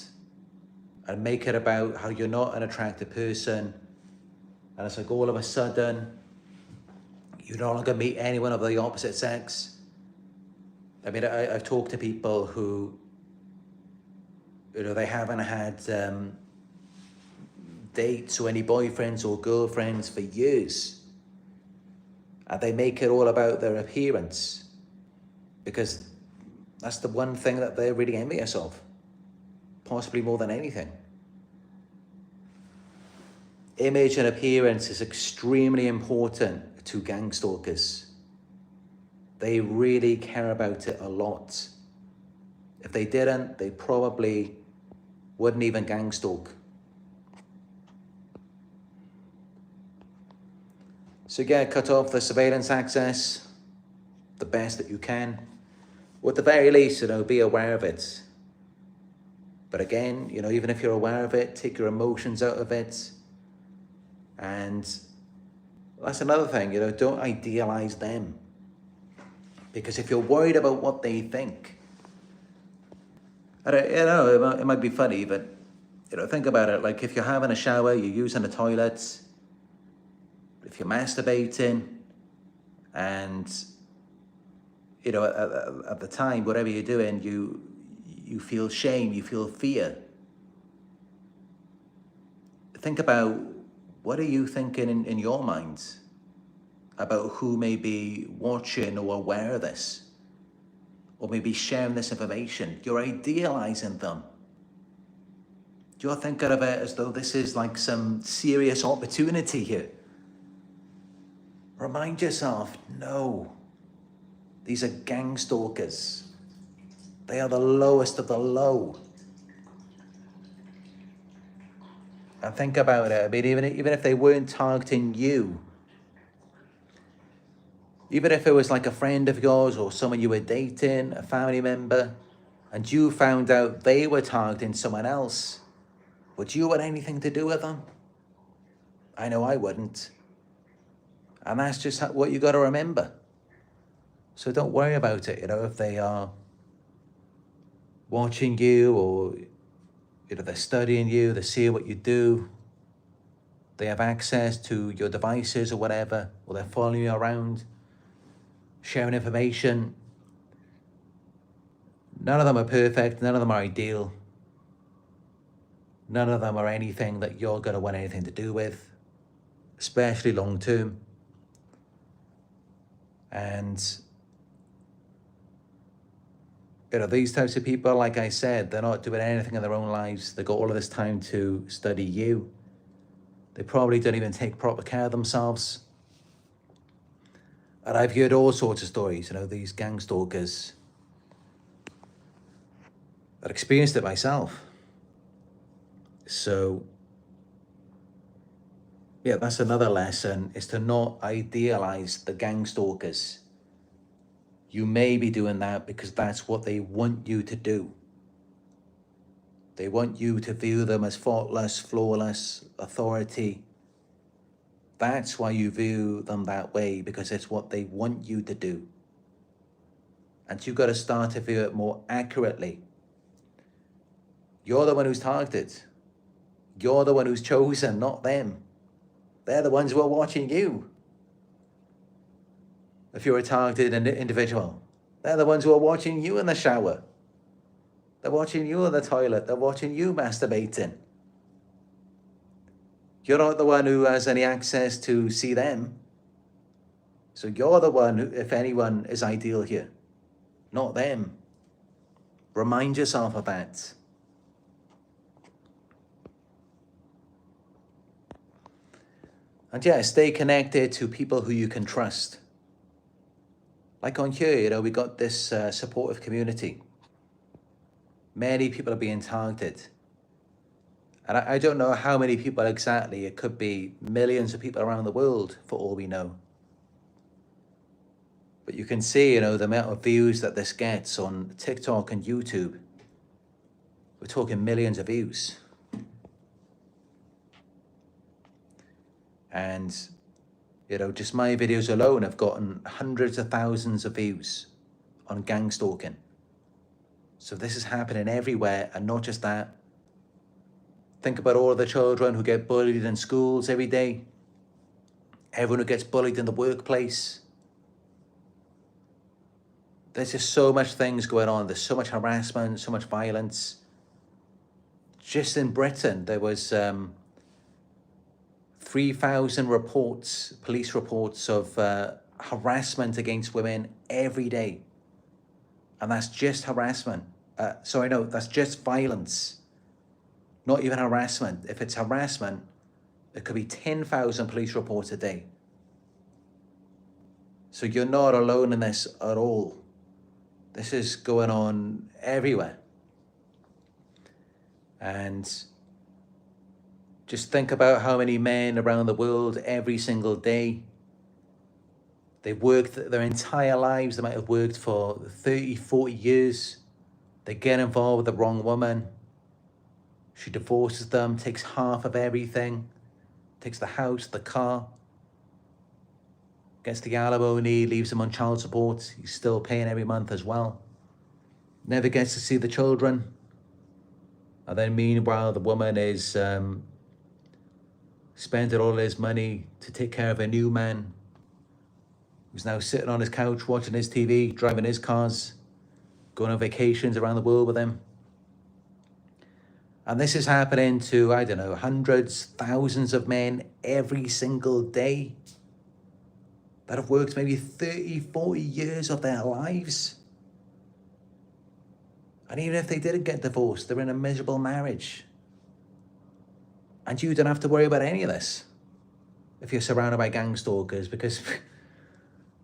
and make it about how you're not an attractive person, and it's like all of a sudden you no longer meet anyone of the opposite sex. I mean, I've talked to people who, you know, they haven't had dates or any boyfriends or girlfriends for years, and they make it all about their appearance because that's the one thing that they're really envious of, possibly more than anything. Image and appearance is extremely important to gangstalkers. They really care about it a lot. If they didn't, they probably wouldn't even gangstalk. So yeah, cut off the surveillance access the best that you can. Or at the very least, you know, be aware of it. But again, you know, even if you're aware of it, take your emotions out of it. And that's another thing, you know, don't idealize them. Because if you're worried about what they think, I don't, you know, it might be funny, but, you know, think about it. Like if you're having a shower, you're using the toilet, if you're masturbating, and, you know, at the time, whatever you're doing, you feel shame, you feel fear. Think about, what are you thinking in your mind about who may be watching or aware of this, or maybe sharing this information? You're idealizing them. You're thinking of it as though this is like some serious opportunity here. Remind yourself, no, these are gangstalkers. They are the lowest of the low. And think about it. I mean, even if they weren't targeting you, even if it was like a friend of yours or someone you were dating, a family member, and you found out they were targeting someone else, would you want anything to do with them? I know I wouldn't. And that's just what you got to remember. So don't worry about it, you know, if they are watching you, or, you know, they're studying you, they see what you do, they have access to your devices or whatever, or they're following you around, sharing information. None of them are perfect, none of them are ideal. None of them are anything that you're going to want anything to do with, especially long term. And, you know, these types of people, like I said, they're not doing anything in their own lives. They've got all of this time to study you. They probably don't even take proper care of themselves. And I've heard all sorts of stories, you know, these gangstalkers. I've experienced it myself. So, yeah, that's another lesson, is to not idealize the gangstalkers. You may be doing that because that's what they want you to do. They want you to view them as faultless, flawless, authority. That's why you view them that way, because it's what they want you to do. And you've got to start to view it more accurately. You're the one who's targeted. You're the one who's chosen, not them. They're the ones who are watching you. If you're a targeted individual, they're the ones who are watching you in the shower. They're watching you in the toilet. They're watching you masturbating. You're not the one who has any access to see them. So you're the one who, if anyone, is ideal here, not them. Remind yourself of that. And yeah, stay connected to people who you can trust. Like on here, you know, we got this supportive community. Many people are being targeted. And I don't know how many people exactly. It could be millions of people around the world, for all we know. But you can see, you know, the amount of views that this gets on TikTok and YouTube. We're talking millions of views. And, you know, just my videos alone have gotten hundreds of thousands of views on gang stalking. So this is happening everywhere, and not just that. Think about all of the children who get bullied in schools every day. Everyone who gets bullied in the workplace. There's just so much things going on. There's so much harassment, so much violence. Just in Britain, there was 3,000 reports, police reports of harassment against women every day. And that's just harassment. Sorry, no, that's just violence. Not even harassment. If it's harassment, it could be 10,000 police reports a day. So you're not alone in this at all. This is going on everywhere. And just think about how many men around the world every single day, they've worked their entire lives. They might have worked for 30, 40 years. They get involved with the wrong woman. She divorces them, takes half of everything, takes the house, the car, gets the alimony, leaves him on child support. He's still paying every month as well. Never gets to see the children. And then meanwhile, the woman is spending all his money to take care of a new man who's now sitting on his couch, watching his TV, driving his cars, going on vacations around the world with him. And this is happening to, I don't know, hundreds, thousands of men every single day that have worked maybe 30, 40 years of their lives. And even if they didn't get divorced, they're in a miserable marriage. And you don't have to worry about any of this if you're surrounded by gangstalkers, because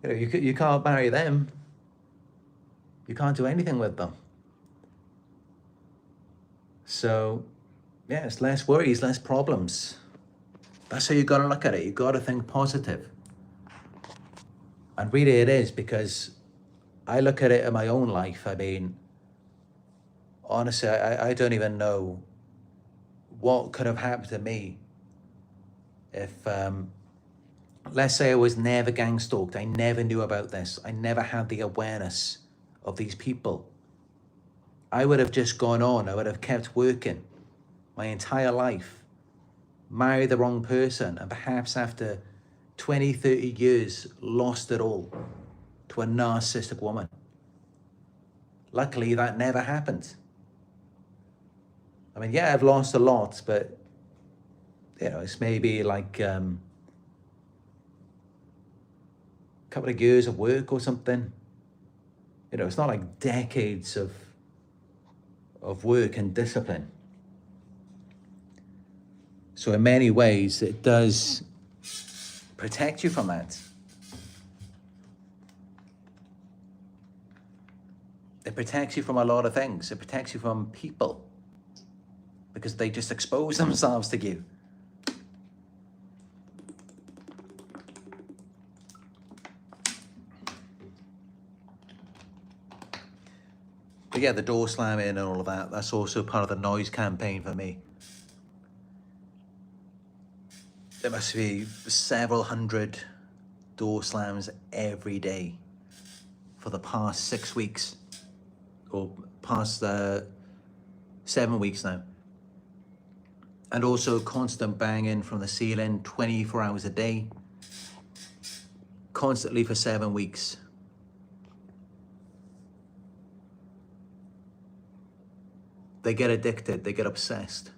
you can't marry them. You can't do anything with them. So, yeah, it's less worries, less problems. That's how you got to look at it. You got to think positive. And really it is, because I look at it in my own life. I mean, honestly, I don't even know what could have happened to me if, let's say I was never gang stalked. I never knew about this. I never had the awareness of these people. I would have just gone on. I would have kept working my entire life, married the wrong person, and perhaps after 20, 30 years, lost it all to a narcissistic woman. Luckily, that never happened. I mean, yeah, I've lost a lot, but, it's maybe like a couple of years of work or something. It's not like decades of work and discipline. So in many ways, it does protect you from that. It protects you from a lot of things. It protects you from people, because they just expose themselves to you. But yeah, the door slamming and all of that, that's also part of the noise campaign for me. There must be several hundred door slams every day for the past 6 weeks, or past 7 weeks now. And also constant banging from the ceiling 24 hours a day, constantly for 7 weeks. They get addicted, they get obsessed.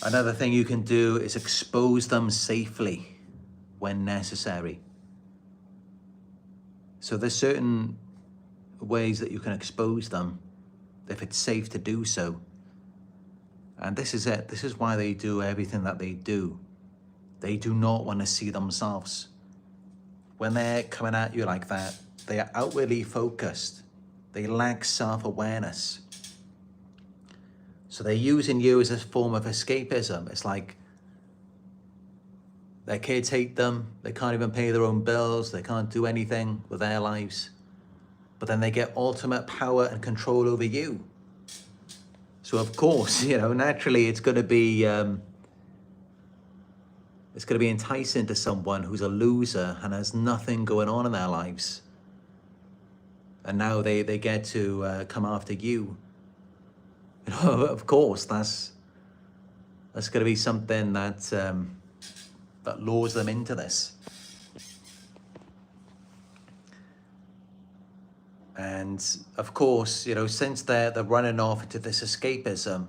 Another thing you can do is expose them safely when necessary. So there's certain ways that you can expose them if it's safe to do so. And this is it. This is why they do everything that they do. They do not want to see themselves. When they're coming at you like that, they are outwardly focused. They lack self-awareness. So they're using you as a form of escapism. It's like their kids hate them. They can't even pay their own bills. They can't do anything with their lives. But then they get ultimate power and control over you. So of course, naturally it's going to be enticing to someone who's a loser and has nothing going on in their lives. and now they get to come after you. You know, of course, that's going to be something that that lures them into this. And of course, you know, since they're running off into this escapism,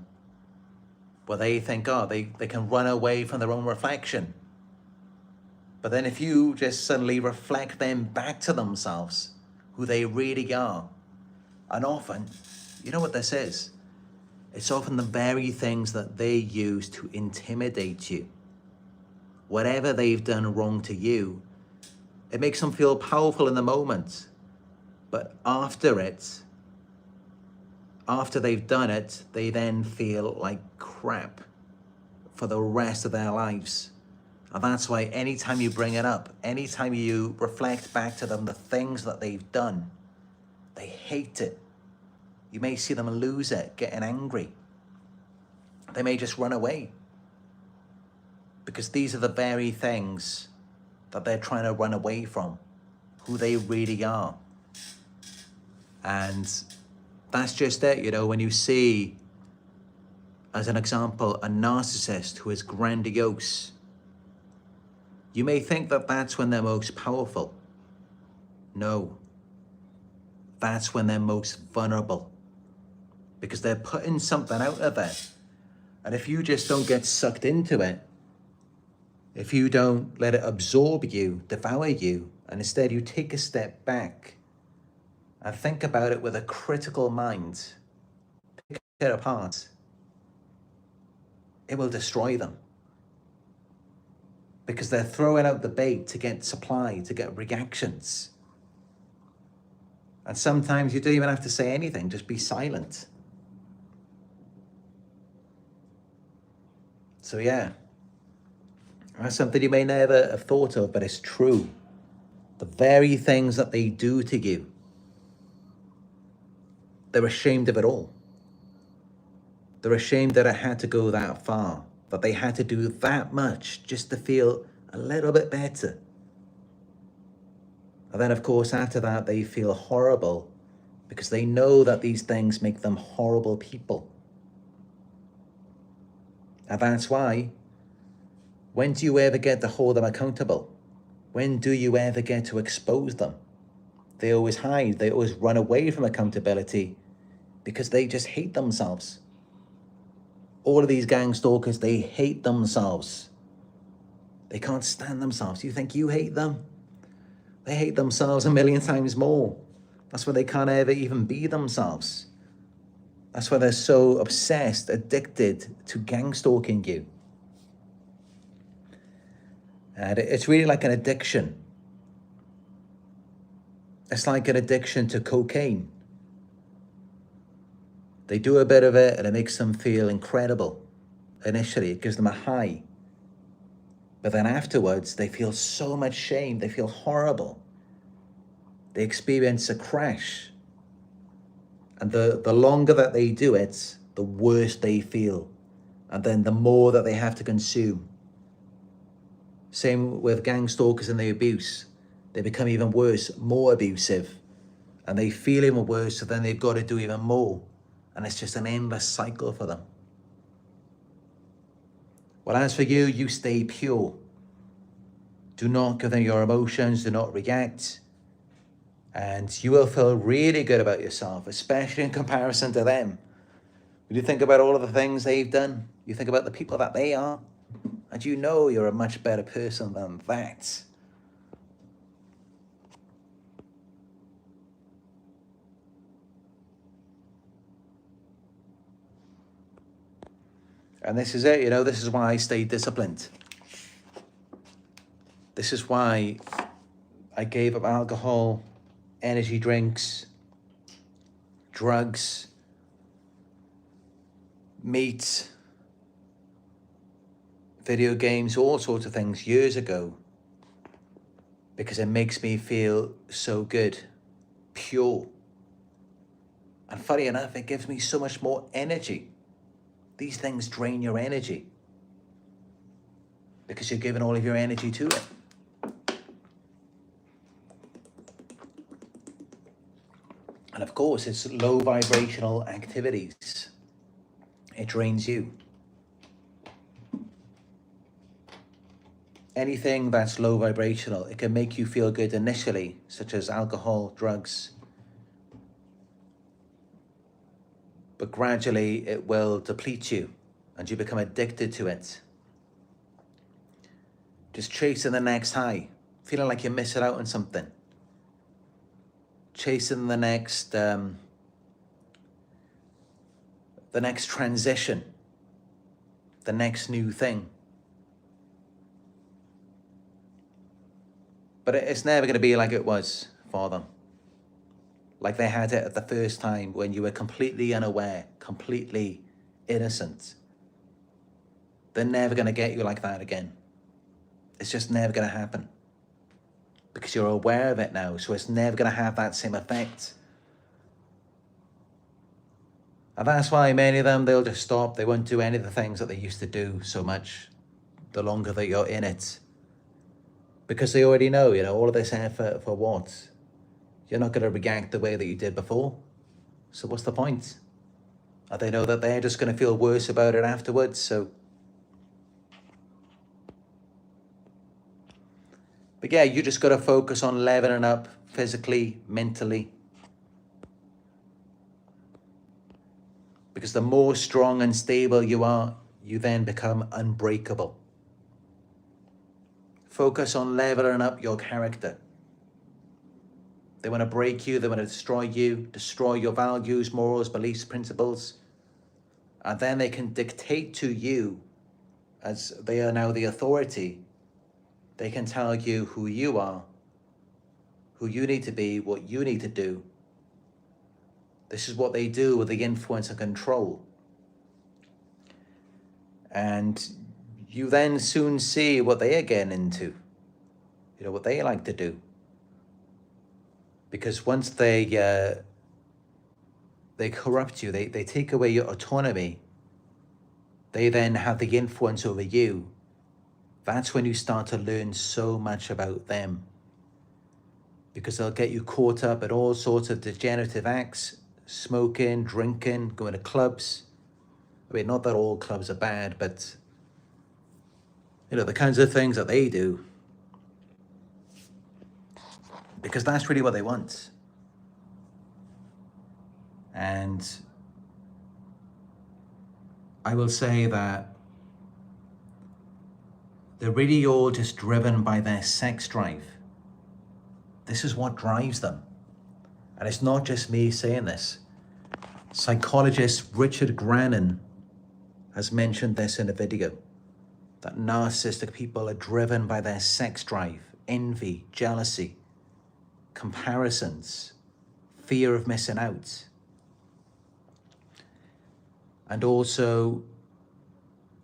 where they think, oh, they can run away from their own reflection. But then if you just suddenly reflect them back to themselves, who they really are, and often, you know what this is? It's often the very things that they use to intimidate you. Whatever they've done wrong to you, it makes them feel powerful in the moment. But after they've done it, they then feel like crap for the rest of their lives. And that's why anytime you bring it up, anytime you reflect back to them the things that they've done, they hate it. You may see them lose it, getting angry. They may just run away. Because these are the very things that they're trying to run away from, who they really are. And that's just it, you know, when you see, as an example, a narcissist who is grandiose, you may think that that's when they're most powerful. No, that's when they're most vulnerable, because they're putting something out of it. And if you just don't get sucked into it, if you don't let it absorb you, devour you, and instead you take a step back and think about it with a critical mind, pick it apart, it will destroy them. Because they're throwing out the bait to get supply, to get reactions. And sometimes you don't even have to say anything, just be silent. So yeah, that's something you may never have thought of, but it's true. The very things that they do to you, they're ashamed of it all. They're ashamed that it had to go that far, that they had to do that much just to feel a little bit better. And then, of course, after that, they feel horrible because they know that these things make them horrible people. And that's why, when do you ever get to hold them accountable? When do you ever get to expose them? They always hide. They always run away from accountability because they just hate themselves. All of these gang stalkers, they hate themselves. They can't stand themselves. You think you hate them? They hate themselves a million times more. That's why they can't ever even be themselves. That's why they're so obsessed, addicted to gang stalking you. And it's really like an addiction. It's like an addiction to cocaine. They do a bit of it and it makes them feel incredible. Initially, it gives them a high. But then afterwards, they feel so much shame. They feel horrible. They experience a crash. And the longer that they do it, the worse they feel. And then the more that they have to consume. Same with gang stalkers and the abuse. They become even worse, more abusive. And they feel even worse, so then they've got to do even more. And it's just an endless cycle for them. Well, as for you, you stay pure. Do not give them your emotions, do not react. And you will feel really good about yourself, especially in comparison to them. When you think about all of the things they've done, you think about the people that they are, and you know you're a much better person than that. And this is it, you know, this is why I stay disciplined. This is why I gave up alcohol, energy drinks, drugs, meat, video games, all sorts of things years ago. Because it makes me feel so good, pure. And funny enough, it gives me so much more energy. These things drain your energy because you're giving all of your energy to it. And of course, it's low vibrational activities. It drains you. Anything that's low vibrational, it can make you feel good initially, such as alcohol, drugs. But gradually it will deplete you and you become addicted to it. Just chasing the next high, feeling like you're missing out on something. Chasing the next transition, the next new thing. But it's never going to be like it was for them. Like they had it at the first time when you were completely unaware, completely innocent. They're never going to get you like that again. It's just never going to happen. Because you're aware of it now, so it's never going to have that same effect. And that's why many of them, they'll just stop. They won't do any of the things that they used to do so much the longer that you're in it. Because they already know, all of this effort for what? You're not going to react the way that you did before. So what's the point? And they know that they're just going to feel worse about it afterwards, so. But yeah, you just got to focus on leveling up physically, mentally. Because the more strong and stable you are, you then become unbreakable. Focus on leveling up your character. They want to break you, they want to destroy you, destroy your values, morals, beliefs, principles. And then they can dictate to you, as they are now the authority, they can tell you who you are, who you need to be, what you need to do. This is what they do with the influence and control. And you then soon see what they are getting into, what they like to do. Because once they corrupt you, they take away your autonomy, they then have the influence over you. That's when you start to learn so much about them. Because they'll get you caught up in all sorts of degenerative acts, smoking, drinking, going to clubs. I mean, not that all clubs are bad, but the kinds of things that they do. Because that's really what they want. And I will say that they're really all just driven by their sex drive. This is what drives them. And it's not just me saying this. Psychologist Richard Grannon has mentioned this in a video, that narcissistic people are driven by their sex drive, envy, jealousy, comparisons, fear of missing out. And also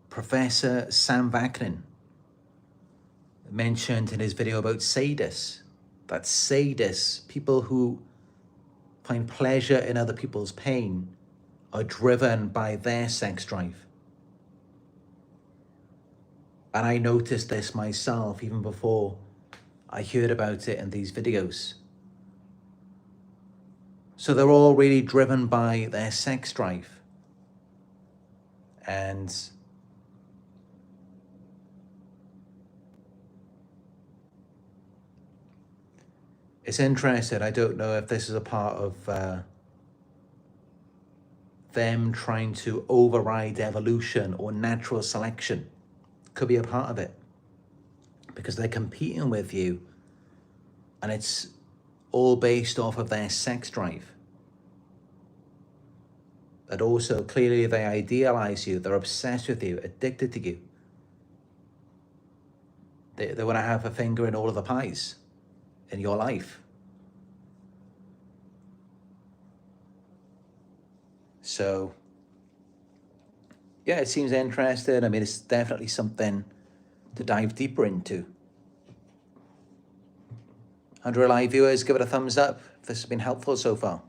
Professor Sam Vaknin mentioned in his video about sadists, that sadists, people who find pleasure in other people's pain, are driven by their sex drive. And I noticed this myself even before I heard about it in these videos. So they're all really driven by their sex drive. And it's interesting. I don't know if this is a part of them trying to override evolution or natural selection. Could be a part of it. Because they're competing with you. And it's all based off of their sex drive. But also, clearly, they idealize you. They're obsessed with you, addicted to you. They want to have a finger in all of the pies in your life. So, yeah, it seems interesting. I mean, it's definitely something to dive deeper into. 100 live viewers, give it a thumbs up if this has been helpful so far.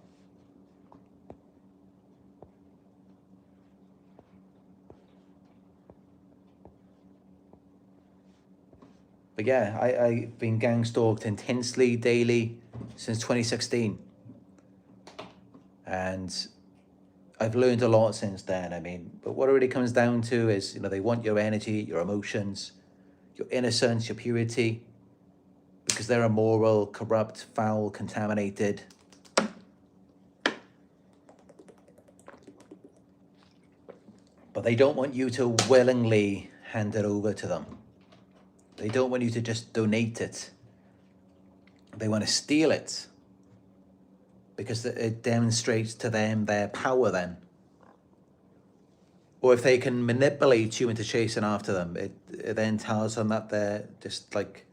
But yeah, I've been gang stalked intensely, daily, since 2016. And I've learned a lot since then. I mean, but what it really comes down to is, they want your energy, your emotions, your innocence, your purity, because they're immoral, corrupt, foul, contaminated. But they don't want you to willingly hand it over to them. They don't want you to just donate it. They want to steal it, because it demonstrates to them their power then. Or if they can manipulate you into chasing after them, it then tells them that they're just like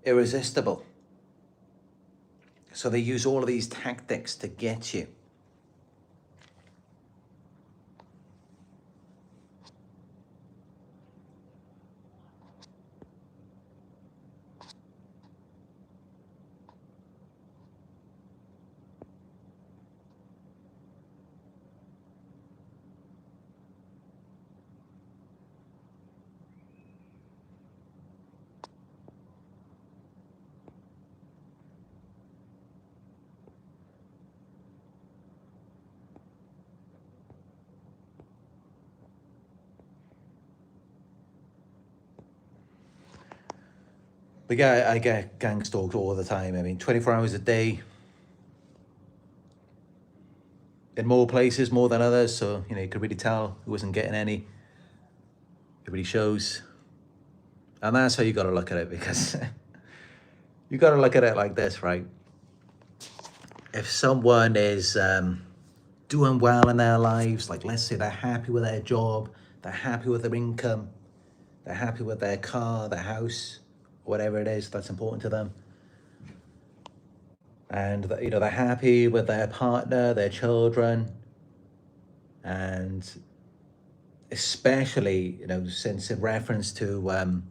irresistible. So they use all of these tactics to get you. But yeah, I get gang stalked all the time. I mean, 24 hours a day. In more places, more than others. So, you could really tell who wasn't getting any. It really shows. And that's how you got to look at it, because you got to look at it like this, right? If someone is doing well in their lives, like let's say they're happy with their job, they're happy with their income, they're happy with their car, their house, whatever it is that's important to them. And they're happy with their partner, their children, and especially since in reference to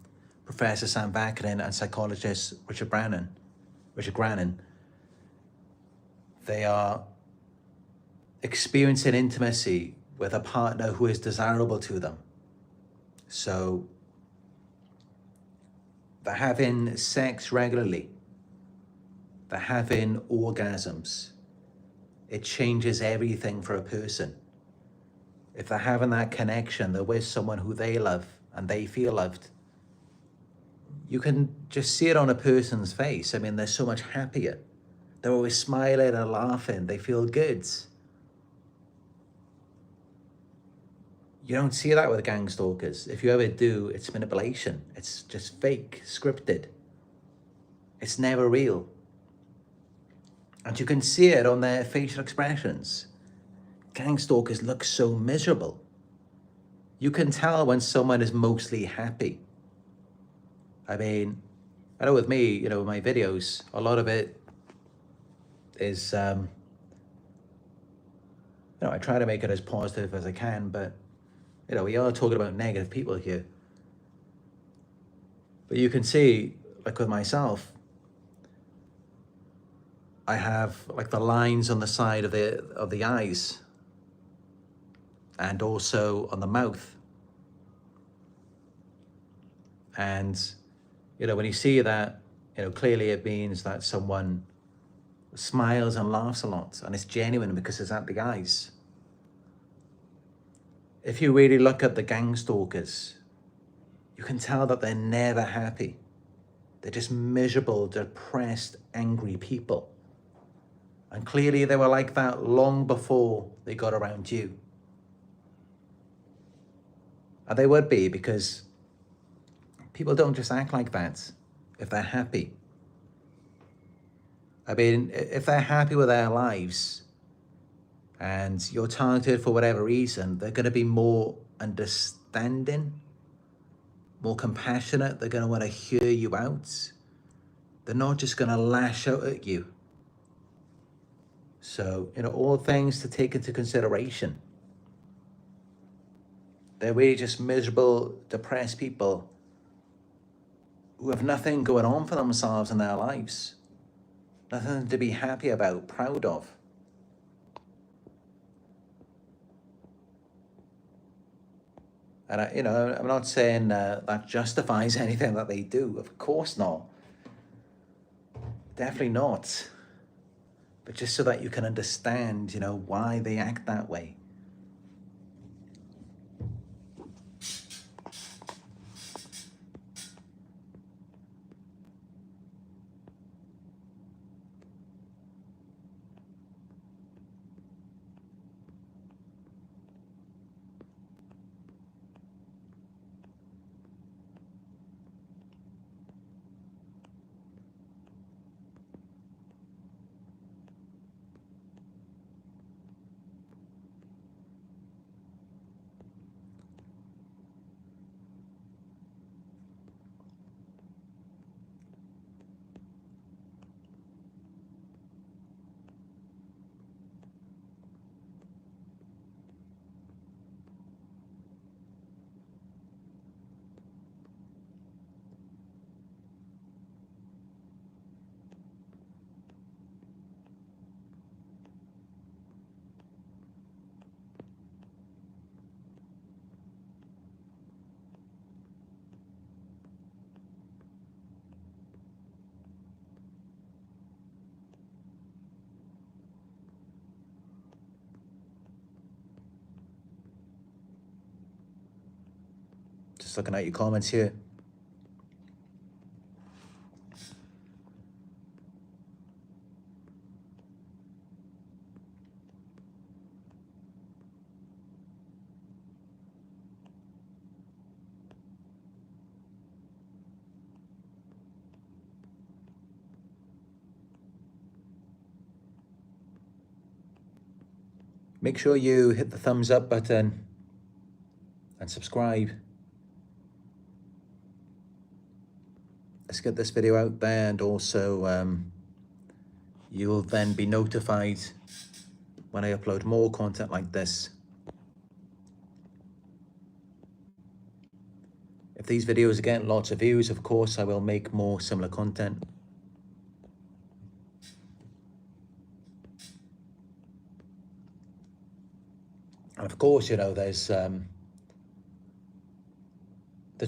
Professor Sam Vaknin and psychologist Richard Grannon, they are experiencing intimacy with a partner who is desirable to them. So they're having sex regularly. They're having orgasms. It changes everything for a person. If they're having that connection, they're with someone who they love and they feel loved, you can just see it on a person's face. I mean, they're so much happier. They're always smiling and laughing. They feel good. You don't see that with gang stalkers. If you ever do, it's manipulation. It's just fake, scripted. It's never real. And you can see it on their facial expressions. Gang stalkers look so miserable. You can tell when someone is mostly happy. I mean, I know with me, my videos, a lot of it is, I try to make it as positive as I can, but, we are talking about negative people here. But you can see, like with myself, I have like the lines on the side of the eyes, and also on the mouth. And, when you see that, clearly it means that someone smiles and laughs a lot, and it's genuine because it's at the eyes. If you really look at the gang stalkers, you can tell that they're never happy. They're just miserable, depressed, angry people. And clearly they were like that long before they got around you. And they would be, because people don't just act like that if they're happy. I mean, if they're happy with their lives and you're targeted for whatever reason, they're going to be more understanding, more compassionate. They're going to want to hear you out. They're not just going to lash out at you. So, all things to take into consideration. They're really just miserable, depressed people who have nothing going on for themselves in their lives. Nothing to be happy about, proud of. And I'm not saying that justifies anything that they do. Of course not. Definitely not. but just so that you can understand, you know, why they act that way. Just looking at your comments here. Make sure you hit the thumbs up button and subscribe. Let's get this video out there, and also you'll then be notified when I upload more content like this. If these videos are getting lots of views, of course, I will make more similar content. And of course, you know, there's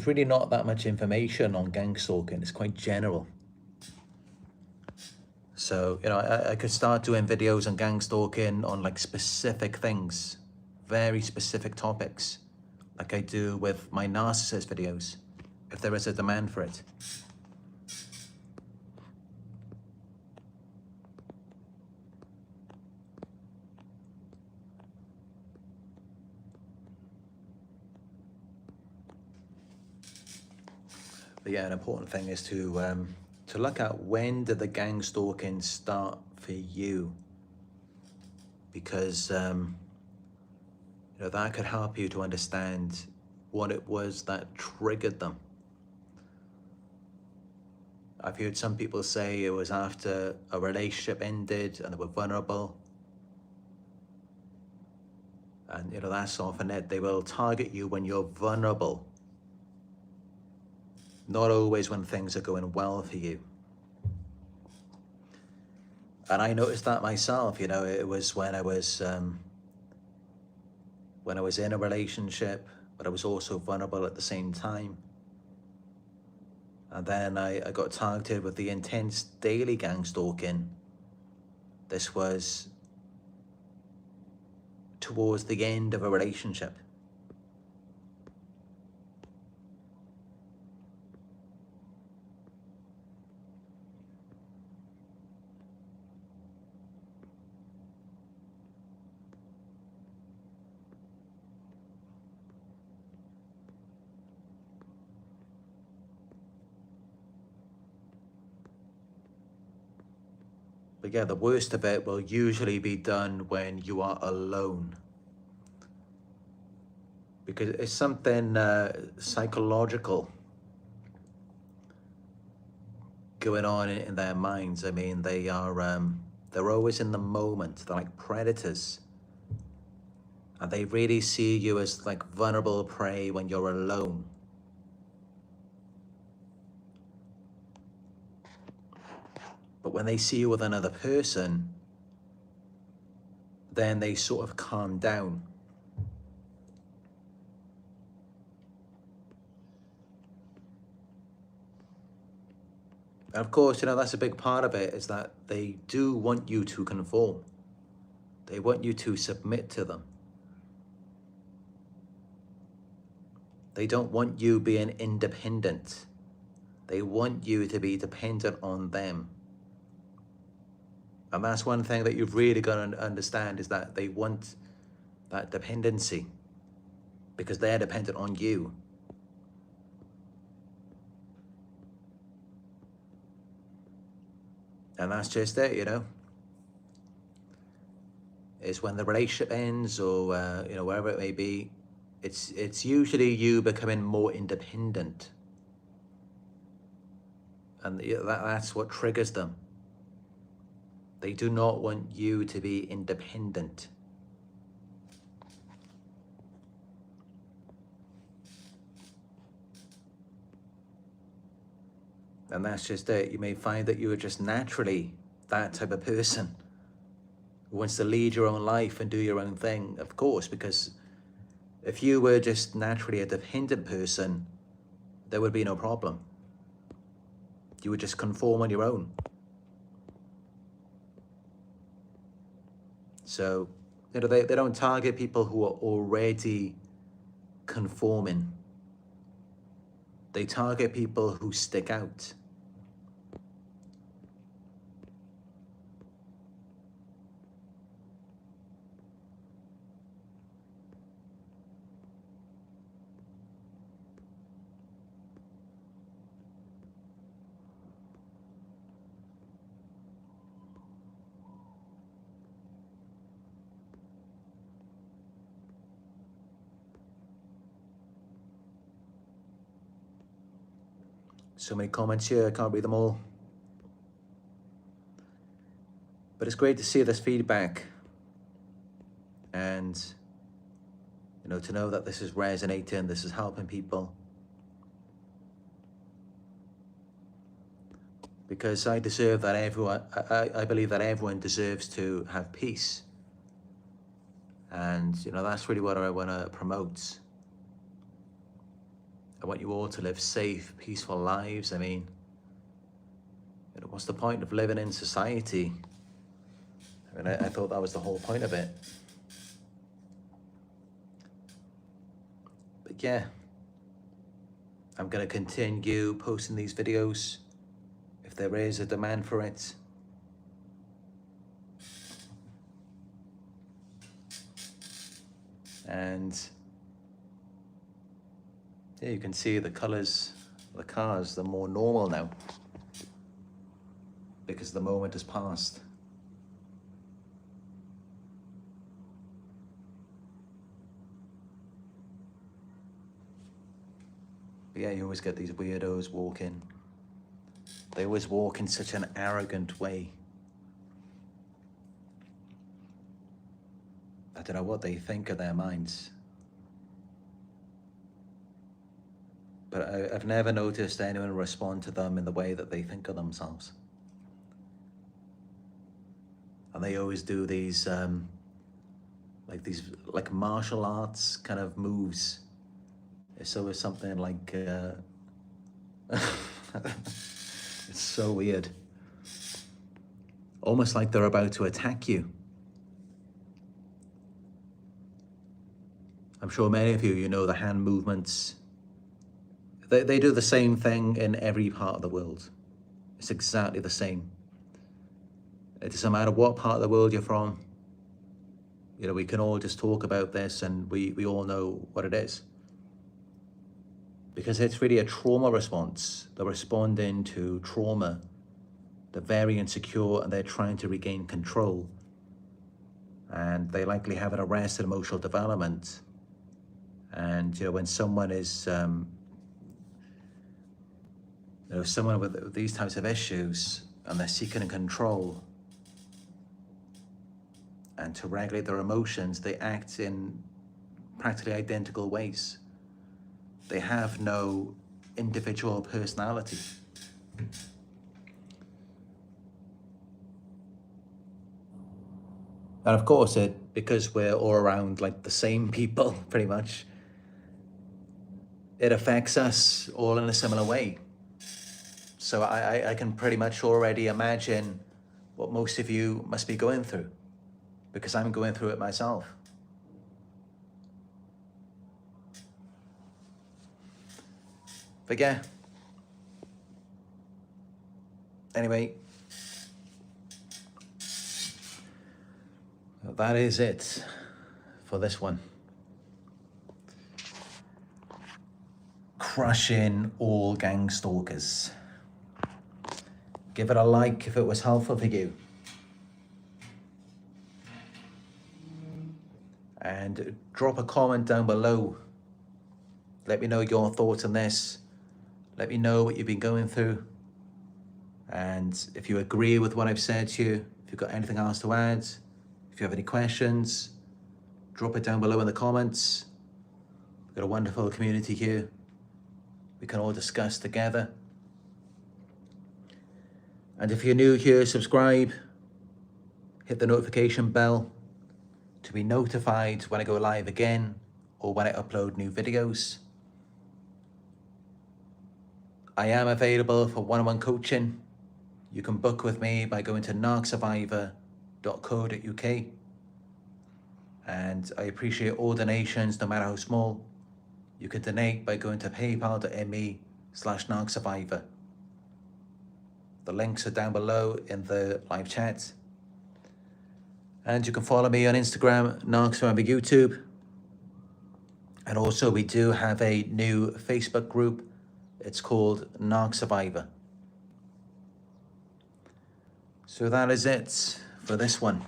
really not that much information on gang stalking. It's quite general. So, you know, I could start doing videos on gang stalking on like specific things, very specific topics, like I do with my narcissist videos, if there is a demand for it. But yeah, an important thing is to look at, when did the gang stalking start for you? Because you know, that could help you to understand what it was that triggered them. I've heard some people say it was after a relationship ended and they were vulnerable. And you know, that's often it. They will target you when you're vulnerable, not always when things are going well for you. And I noticed that myself, you know, it was when I was in a relationship, but I was also vulnerable at the same time. And then I got targeted with the intense daily gang stalking. This was towards the end of a relationship. But yeah, the worst of it will usually be done when you are alone. Because it's something psychological going on in their minds. I mean, they're always in the moment. They're like predators. And they really see you as like vulnerable prey when you're alone. But when they see you with another person, then they sort of calm down. And of course, that's a big part of it, is that they do want you to conform. They want you to submit to them. They don't want you being independent. They want you to be dependent on them. And that's one thing that you've really got to understand, is that they want that dependency because they're dependent on you. And that's just it, It's when the relationship ends, or wherever it may be, it's usually you becoming more independent, and that's what triggers them. They do not want you to be independent. And that's just it. You may find that you are just naturally that type of person who wants to lead your own life and do your own thing, of course, because if you were just naturally a dependent person, there would be no problem. You would just conform on your own. So, they don't target people who are already conforming. They target people who stick out. So many comments here, I can't read them all. But it's great to see this feedback, and to know that this is resonating, this is helping people. Because I deserve that everyone, I believe that everyone deserves to have peace. And that's really what I want to promote. I want you all to live safe, peaceful lives. I mean, what's the point of living in society? I mean, I thought that was the whole point of it. But yeah, I'm going to continue posting these videos if there is a demand for it. And yeah, you can see the colors of the cars, they're more normal now because the moment has passed. But yeah, you always get these weirdos walking. They always walk in such an arrogant way. I don't know what they think of their minds. But I've never noticed anyone respond to them in the way that they think of themselves. And they always do these like martial arts kind of moves. It's always something like it's so weird. Almost like they're about to attack you. I'm sure many of you know the hand movements. They do the same thing in every part of the world. It's exactly the same. It doesn't matter what part of the world you're from. We can all just talk about this and we all know what it is. Because it's really a trauma response. They're responding to trauma. They're very insecure and they're trying to regain control. And they likely have an arrested emotional development. And when someone is someone with these types of issues and they're seeking control and to regulate their emotions, they act in practically identical ways. They have no individual personality. And of course, because we're all around like the same people, pretty much, it affects us all in a similar way. So I can pretty much already imagine what most of you must be going through, because I'm going through it myself. But yeah. Anyway, that is it for this one. Crushing all Gangstalkers. Give it a like if it was helpful for you. And drop a comment down below. Let me know your thoughts on this. Let me know what you've been going through. And if you agree with what I've said to you, if you've got anything else to add, if you have any questions, drop it down below in the comments. We've got a wonderful community here. We can all discuss together. And if you're new here, subscribe, hit the notification bell to be notified when I go live again or when I upload new videos. I am available for one-on-one coaching. You can book with me by going to narcsurvivor.co.uk. And I appreciate all donations, no matter how small. You can donate by going to paypal.me/narcsurvivor. The links are down below in the live chat. And you can follow me on Instagram, Narc Survivor YouTube. And also we do have a new Facebook group. It's called Narc Survivor. So that is it for this one.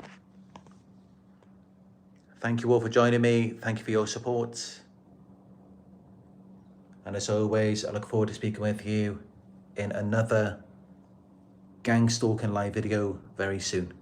Thank you all for joining me. Thank you for your support. And as always, I look forward to speaking with you in another Gangstalking live video very soon.